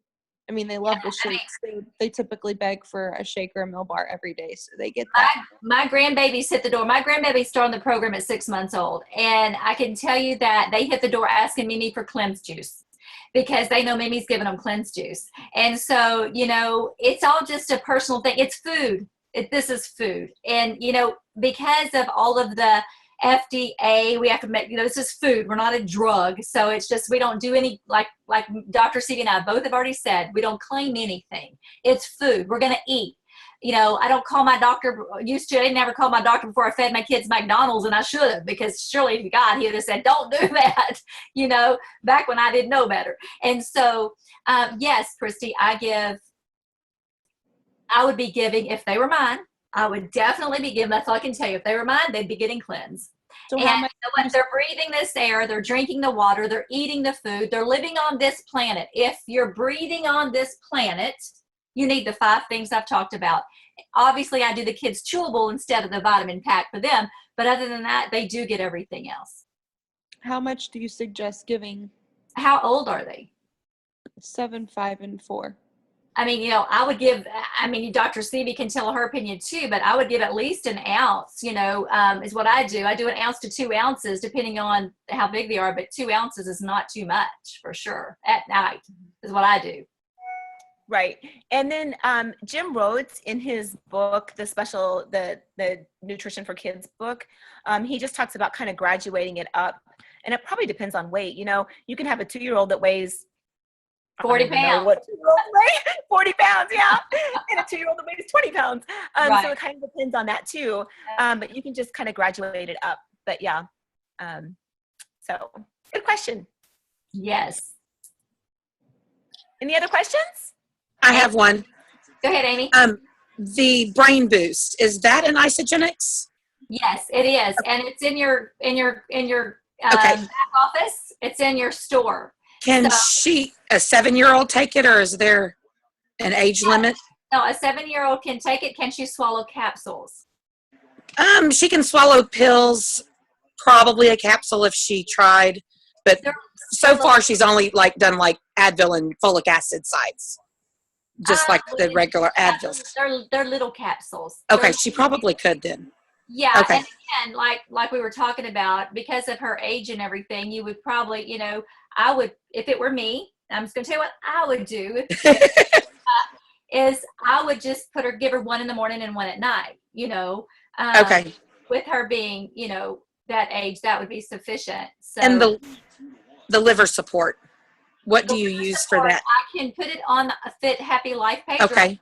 I mean, they love the shakes. They typically beg for a shake or a meal bar every day, so they get that. My grandbabies hit the door. My grandbabies started the program at 6 months old, and I can tell you that they hit the door asking Mimi for cleanse juice because they know Mimi's giving them cleanse juice. And so, you know, it's all just a personal thing. It's food. This is food. And, you know, because of all of the FDA, we have to make, you know, this is food. We're not a drug. So it's just, we don't do any, like Dr. Seavey and I both have already said, we don't claim anything. It's food. We're going to eat. You know, I don't call my doctor, used to, I never called my doctor before I fed my kids McDonald's, and I should have, because surely God, he would have said, don't do that, you know, back when I didn't know better. And so, yes, Christy, I give I would be giving, if they were mine, I would definitely be giving, that's all I can tell you. If they were mine, they'd be getting cleanse. So And how much? they're breathing this air, they're drinking the water, they're eating the food, they're living on this planet. If you're breathing on this planet, you need the 5 things I've talked about. Obviously, I do the kids chewable instead of the vitamin pack for them, but other than that, they do get everything else. How much do you suggest giving? How old are they? 7, 5, and 4. I mean, I would give, Dr. Seavey can tell her opinion too, but I would give at least an ounce, is what I do. I do an ounce to 2 ounces, depending on how big they are, but 2 ounces is not too much for sure at night is what I do. Right. And then Jim Rhodes, in his book, the Nutrition for Kids book, he just talks about kind of graduating it up. And it probably depends on weight. You can have a 2-year-old that weighs 40 pounds. What 2-year-old weighs? 40 pounds, yeah. And a 2-year-old that weighs 20 pounds. Right. So it kind of depends on that too. But you can just kind of graduate it up. But yeah. So good question. Yes. Any other questions? I have one. Go ahead, Amy. The brain boost, is that an isogenics? Yes, it is. And it's in your Okay. back office. It's in your store. Can a 7-year-old take it, or is there an age limit? No, a 7-year-old can take it. Can she swallow capsules? She can swallow pills, probably a capsule if she tried, but so far she's only done Advil and folic acid sites, just like the regular Advils. They're little capsules. Okay, she probably could then. Yeah, Okay. and again, like we were talking about, because of her age and everything, you would probably, I would, if it were me, I'm just gonna tell you what I would do, is I would just give her 1 in the morning and 1 at night. Okay. With her being, that age, that would be sufficient. So, And the liver support, what do you use for that? I can put it on a Fit Happy Life page. Okay.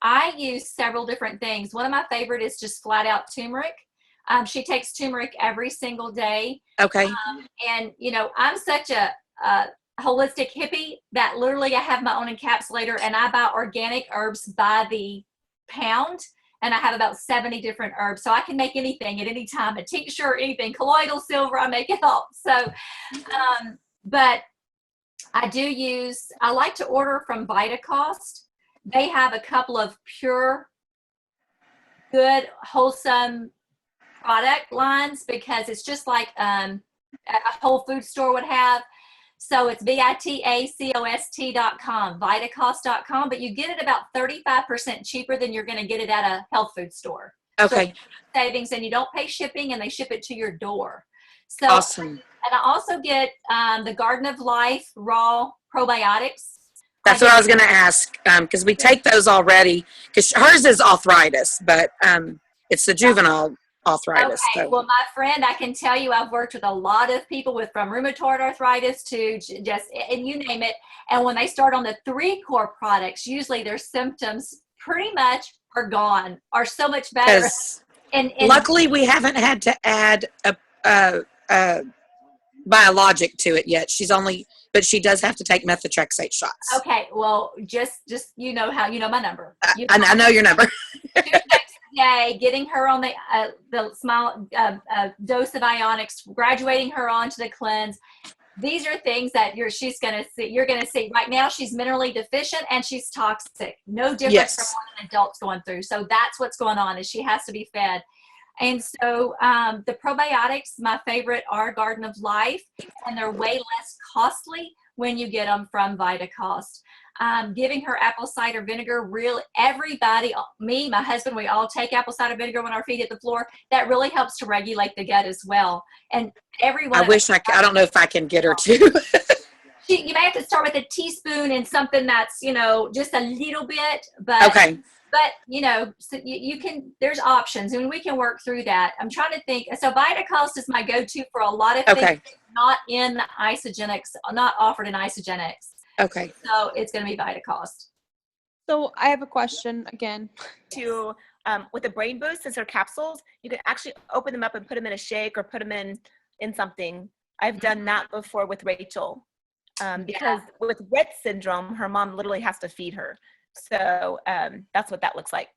I use several different things. One of my favorite is just flat out turmeric. She takes turmeric every single day. Okay. And, I'm such a holistic hippie that literally I have my own encapsulator, and I buy organic herbs by the pound. And I have about 70 different herbs. So I can make anything at any time, a tincture, anything, colloidal silver, I make it all. So, but I like to order from VitaCost. They have a couple of pure, good, wholesome product lines, because it's just like a Whole Food store would have. So it's VITACOST.com, VitaCost.com, but you get it about 35% cheaper than you're going to get it at a health food store. Okay. So savings, and you don't pay shipping, and they ship it to your door. So Awesome. And I also get the Garden of Life raw probiotics. That's what I was going to ask, because we take those already, because hers is arthritis, but it's the juvenile arthritis. Okay. So. Well, my friend, I can tell you, I've worked with a lot of people from rheumatoid arthritis to and you name it. And when they start on the 3 core products, usually their symptoms pretty much are gone, are so much better. And luckily, we haven't had to add a biologic to it yet. But she does have to take methotrexate shots. Okay. Well, just my number. I know your number. 2 times a day, getting her on the small dose of ionics, graduating her onto the cleanse. These are things that you're going to see. Right now, she's minerally deficient and she's toxic. No difference from what an adult's going through. So that's what's going on, is she has to be fed. And so the probiotics, my favorite, are Garden of Life, and they're way less costly when you get them from VitaCost. Giving her apple cider vinegar, everybody, me, my husband, we all take apple cider vinegar when our feet hit the floor. That really helps to regulate the gut as well. And everyone. I don't know if I can get her to. You may have to start with a teaspoon and something that's, just a little bit, but. Okay. But, so you can, there's options, and we can work through that. I'm trying to think. So VitaCost is my go-to for a lot of things, not in isogenics, not offered in isogenics. Okay. So it's going to be VitaCost. So I have a question again. With the brain boost, since they're capsules, you can actually open them up and put them in a shake or put them in something. I've done that before with Rachel, because with Rett syndrome, her mom literally has to feed her. So that's what that looks like.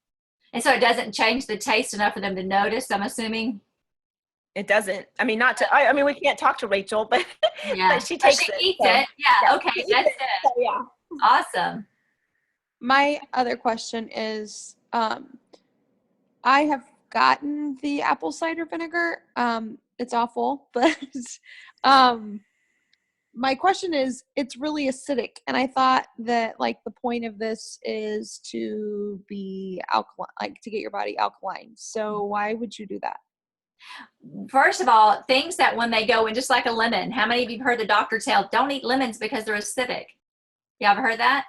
And so it doesn't change the taste enough for them to notice, I'm assuming? It doesn't. I mean, not to. I mean, we can't talk to Rachel, but Yeah. but she takes she it. eats So, it. Yeah. Okay. she eats That's it. it. So, yeah. Awesome. My other question is, I have gotten the apple cider vinegar. It's awful, but my question is, it's really acidic, and I thought that like the point of this is to be alkaline, like to get your body alkaline. So why would you do that? First of all, things that when they go in, just like a lemon, how many of you have heard the doctor tell, don't eat lemons because they're acidic? You ever heard that?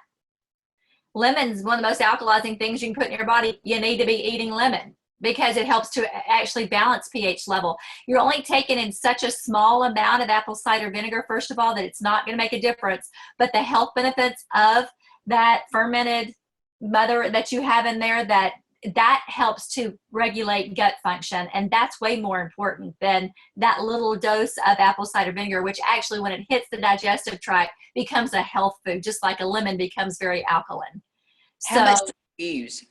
Lemon's one of the most alkalizing things you can put in your body. You need to be eating lemon because it helps to actually balance pH level. You're only taking in such a small amount of apple cider vinegar, first of all, that it's not going to make a difference. But the health benefits of that fermented mother that you have in there, that helps to regulate gut function. And that's way more important than that little dose of apple cider vinegar, which actually, when it hits the digestive tract, becomes a health food, just like a lemon becomes very alkaline. How much do you use?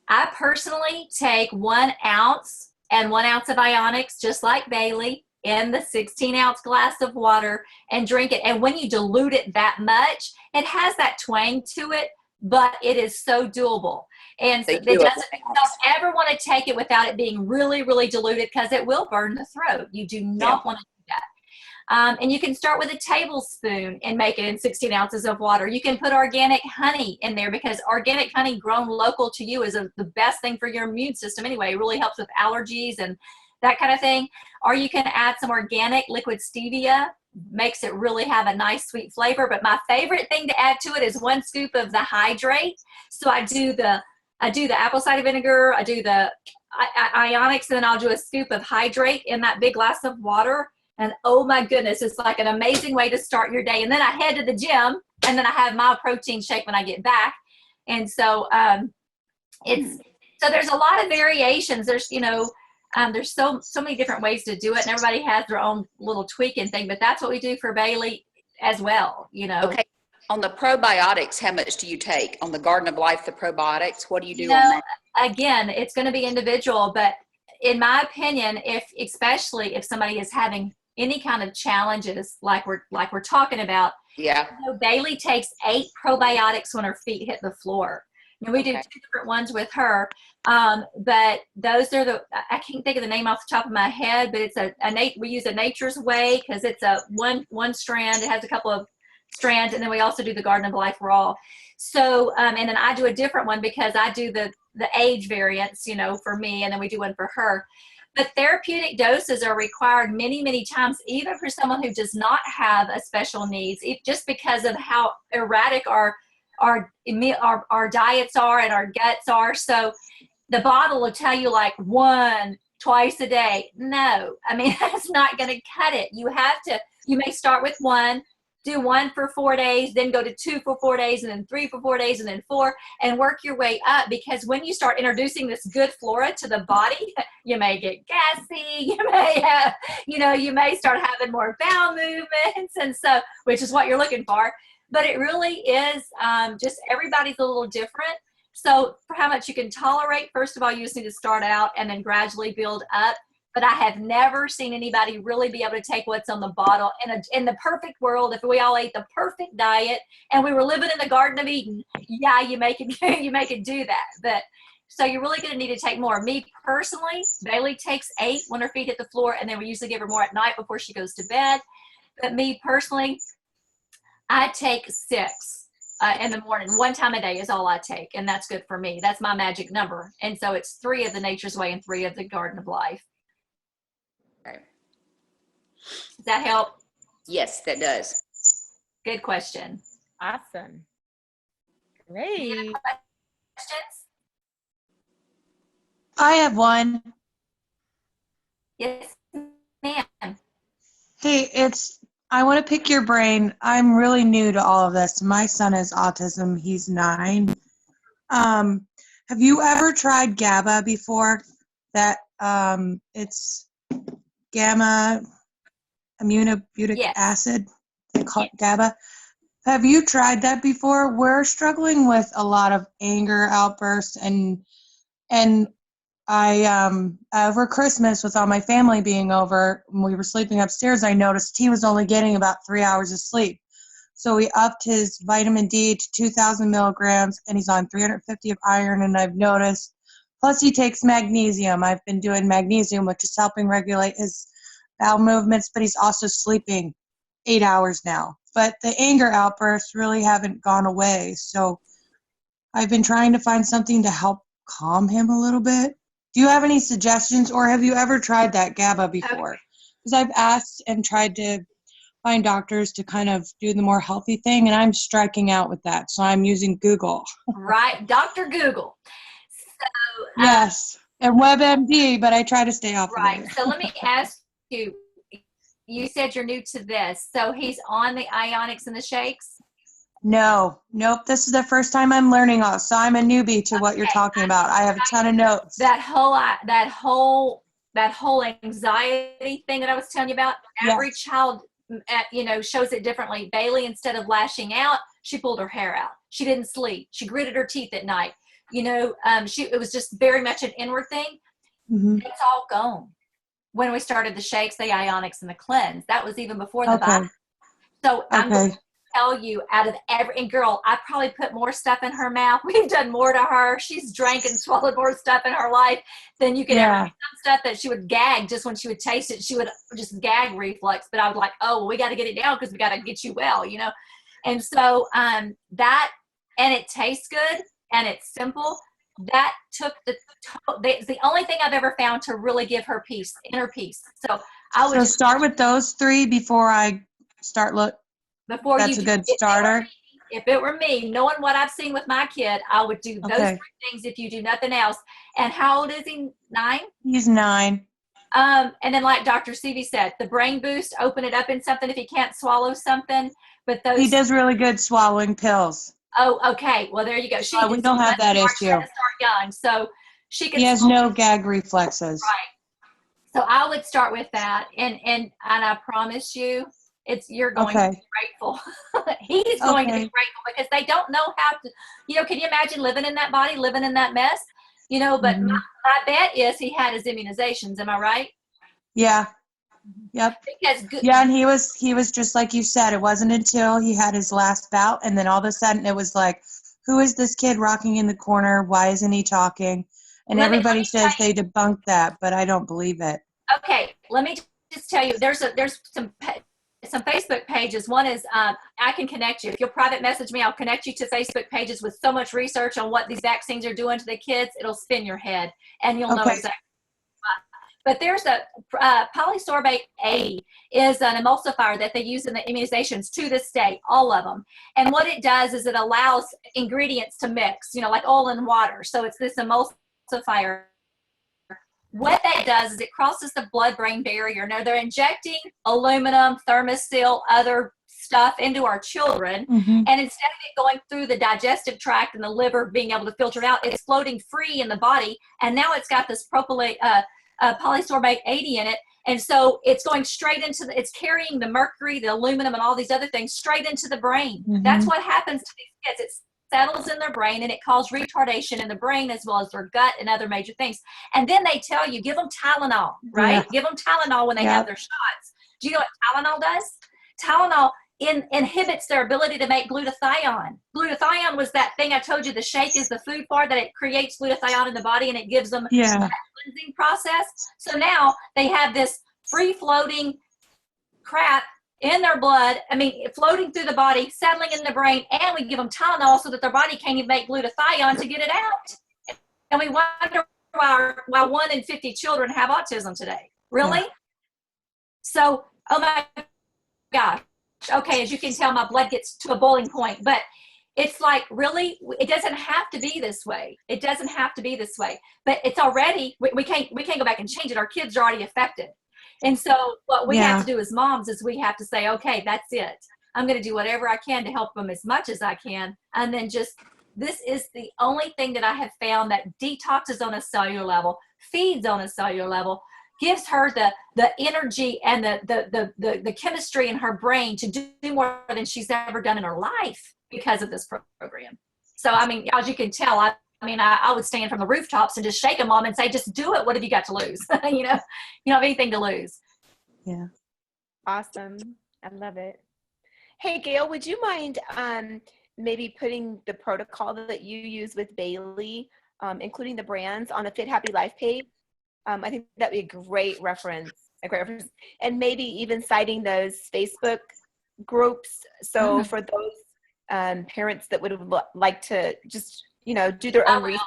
I personally take 1 ounce and 1 ounce of ionics, just like Bailey, in the 16-ounce glass of water and drink it. And when you dilute it that much, it has that twang to it, but it is so doable. And so it doesn't, don't ever want to take it without it being really, really diluted, because it will burn the throat. You do not want to do that. And you can start with a tablespoon and make it in 16 ounces of water. You can put organic honey in there, because organic honey grown local to you is the best thing for your immune system anyway. It really helps with allergies and that kind of thing. Or you can add some organic liquid stevia. Makes it really have a nice sweet flavor. But my favorite thing to add to it is 1 scoop of the hydrate. So I do the apple cider vinegar, I do the ionics, and then I'll do a scoop of hydrate in that big glass of water. And oh my goodness, it's like an amazing way to start your day. And then I head to the gym, and then I have my protein shake when I get back. And so so there's a lot of variations. There's, there's so many different ways to do it, and everybody has their own little tweaking thing, but that's what we do for Bailey as well, Okay. On the probiotics, how much do you take? On the Garden of Life, the probiotics, what do you do on that? Again, it's going to be individual, but in my opinion, especially if somebody is having any kind of challenges like we're talking about, Bailey takes 8 probiotics when her feet hit the floor. And we do 2 different ones with her, but those are I can't think of the name off the top of my head, but it's we use a Nature's Way, because it's a one strand. It has a couple of strands, and then we also do the Garden of Life Raw. So and then I do a different one because I do the age variants, for me, and then we do one for her. But therapeutic doses are required many, many times, even for someone who does not have a special needs, just because of how erratic our diets are and our guts are. So the bottle will tell you like 1 twice a day. No, I mean, that's not going to cut it. You may start with 1, do 1 for 4 days, then go to 2 for 4 days, and then 3 for 4 days, and then 4, and work your way up. Because when you start introducing this good flora to the body, you may get gassy, you may have, you may start having more bowel movements, and so, which is what you're looking for. But it really is just, everybody's a little different. So for how much you can tolerate, first of all, you just need to start out and then gradually build up. But I have never seen anybody really be able to take what's on the bottle. In the perfect world, if we all ate the perfect diet and we were living in the Garden of Eden, yeah, you make it do that. But so you're really going to need to take more. Me personally, Bailey takes 8 when her feet hit the floor, and then we usually give her more at night before she goes to bed. But me personally, I take 6 in the morning. 1 time a day is all I take, and that's good for me. That's my magic number. And so it's 3 of the Nature's Way and 3 of the Garden of Life. Okay. Does that help? Yes, that does. Good question. Awesome. Great. Any other questions? I have one. Yes, ma'am. Hey, I want to pick your brain. I'm really new to all of this. My son has autism. He's 9. Have you ever tried GABA before? That it's gamma aminobutyric acid. They call it GABA. Have you tried that before? We're struggling with a lot of anger outbursts, and I over Christmas with all my family being over, when we were sleeping upstairs, I noticed he was only getting about 3 hours of sleep. So we upped his vitamin D to 2,000 milligrams, and he's on 350 of iron, and I've noticed. Plus, he takes magnesium. I've been doing magnesium, which is helping regulate his bowel movements, but he's also sleeping 8 hours now. But the anger outbursts really haven't gone away. So I've been trying to find something to help calm him a little bit. Do you have any suggestions, or have you ever tried that GABA before? Because I've asked and tried to find doctors to kind of do the more healthy thing, and I'm striking out with that. So I'm using Google. Right, Dr. Google. So, Yes, and WebMD, but I try to stay off of right. it. So let me ask you, you said you're new to this. So he's on the ionics and the shakes? No, nope. This is the first time I'm learning all, so I'm a newbie to what you're talking about. I have a ton of notes. That whole anxiety thing that I was telling you about, every child, shows it differently. Bailey, instead of lashing out, she pulled her hair out. She didn't sleep. She gritted her teeth at night. It was just very much an inward thing. Mm-hmm. It's all gone. When we started the shakes, the ionics, and the cleanse, that was even before the body. So I'm going to tell you, out of and girl, I probably put more stuff in her mouth. We've done more to her. She's drank and swallowed more stuff in her life than you could ever. Some stuff that she would gag just when she would taste it. She would just gag reflux. But I was like, oh, well, we got to get it down because we got to get you well, And so that, and it tastes good and it's simple. That took it's the only thing I've ever found to really give her peace, inner peace. So I would start with those three before I start That's a good starter. If it were me, knowing what I've seen with my kid, I would do those three things if you do nothing else. And how old is he? 9? He's 9. And then like Dr. Seavey said, the brain boost, open it up in something if he can't swallow something. But He does really good swallowing pills. Oh, okay. Well, there you go. We don't have that issue. She had to start young, so she can. He has no gag reflexes. Right. So I would start with that, and I promise you, you're going to be grateful. He's going to be grateful because they don't know how to. Can you imagine living in that body, living in that mess? But my bet is he had his immunizations. Am I right? Yeah. Yep. And he was just like you said. It wasn't until he had his last bout, and then all of a sudden it was like, who is this kid rocking in the corner? Why isn't he talking? And everybody says they debunked that, but I don't believe it. Okay, let me just tell you. There's some Facebook pages. One is I can connect you. If you'll private message me, I'll connect you to Facebook pages with so much research on what these vaccines are doing to the kids. It'll spin your head, and you'll know exactly. But there's a polysorbate A is an emulsifier that they use in the immunizations to this day, all of them. And what it does is it allows ingredients to mix, like oil and water. So it's this emulsifier. What that does is it crosses the blood-brain barrier. Now they're injecting aluminum, thermosil, other stuff into our children. Mm-hmm. And instead of it going through the digestive tract and the liver being able to filter it out, it's floating free in the body. And now it's got this polysorbate 80 in it, and so it's going straight into it's carrying the mercury, the aluminum, and all these other things straight into the brain. Mm-hmm. That's what happens to these kids. It settles in their brain, and it causes retardation in the brain as well as their gut and other major things. And then they tell you, give them Tylenol, right? Yeah. Give them Tylenol when they have their shots. Do you know what Tylenol does? Tylenol inhibits their ability to make glutathione. Glutathione was that thing I told you the shake is the food for, that it creates glutathione in the body and it gives them that cleansing process. So now they have this free-floating crap in their blood, floating through the body, settling in the brain, and we give them Tylenol so that their body can't even make glutathione to get it out. And we wonder why 1 in 50 children have autism today. Really? Yeah. So, oh my gosh. Okay, as you can tell, my blood gets to a boiling point, but it's like, really, it doesn't have to be this way. It doesn't have to be this way, but it's already, we can't go back and change it. Our kids are already affected. And so what we have to do as moms is we have to say, okay, that's it. I'm going to do whatever I can to help them as much as I can. And then this is the only thing that I have found that detoxes on a cellular level, feeds on a cellular level, gives her the energy and the chemistry in her brain to do more than she's ever done in her life because of this program. So, I mean, as you can tell, I would stand from the rooftops and just shake them, Mom, and say, just do it. What have you got to lose? You know, you don't have anything to lose. Yeah. Awesome. I love it. Hey, Gail, would you mind maybe putting the protocol that you use with Bailey, including the brands, on the Fit Happy Life page? I think that'd be a great reference, and maybe even citing those Facebook groups. So for those parents that would like to just, do their own research.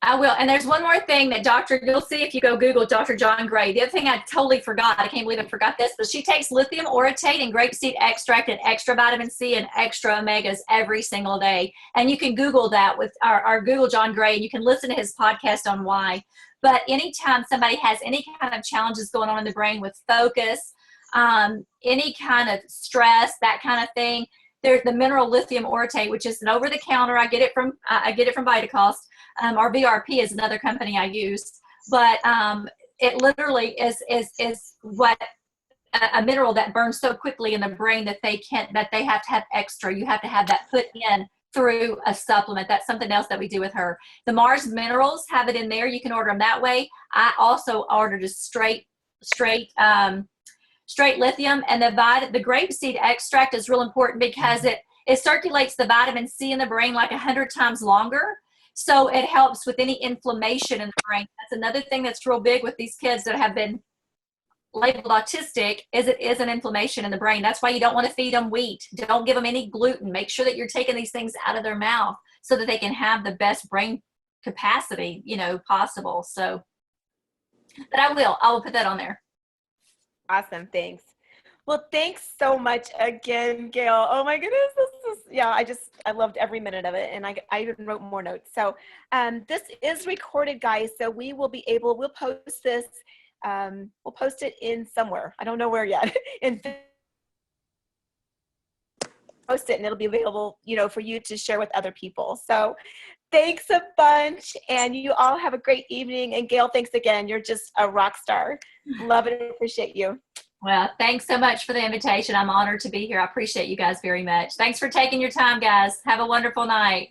I will. And there's one more thing that you'll see if you go Google Dr. John Gray. The other thing I totally forgot, I can't believe I forgot this, but she takes lithium orotate and grapeseed extract and extra vitamin C and extra omegas every single day. And you can Google that with our Google John Gray, and you can listen to his podcast on why. But anytime somebody has any kind of challenges going on in the brain with focus, any kind of stress, that kind of thing, there's the mineral lithium orotate, which is an over-the-counter. I get it from Vitacost. Our VRP is another company I use, but it literally is what a mineral that burns so quickly in the brain that they have to have extra. You have to have that put in through a supplement. That's something else that we do with her. The Mars Minerals have it in there. You can order them that way. I also ordered just straight lithium, and the grapeseed extract is real important because it circulates the vitamin C in the brain like 100 times longer. So it helps with any inflammation in the brain. That's another thing that's real big with these kids that have been labeled autistic, is it is an inflammation in the brain. That's why you don't want to feed them wheat. Don't give them any gluten. Make sure that you're taking these things out of their mouth so that they can have the best brain capacity, possible. So, but I will put that on there. Awesome. Thanks. Well, thanks so much again, Gail. Oh my goodness. I loved every minute of it. And I even wrote more notes. So this is recorded, guys. So we'll post this. We'll post it in somewhere. I don't know where yet. Post it, and it'll be available, for you to share with other people. So thanks a bunch, and you all have a great evening. And Gail, thanks again. You're just a rock star. Love it and appreciate you. Well, thanks so much for the invitation. I'm honored to be here. I appreciate you guys very much. Thanks for taking your time, guys. Have a wonderful night.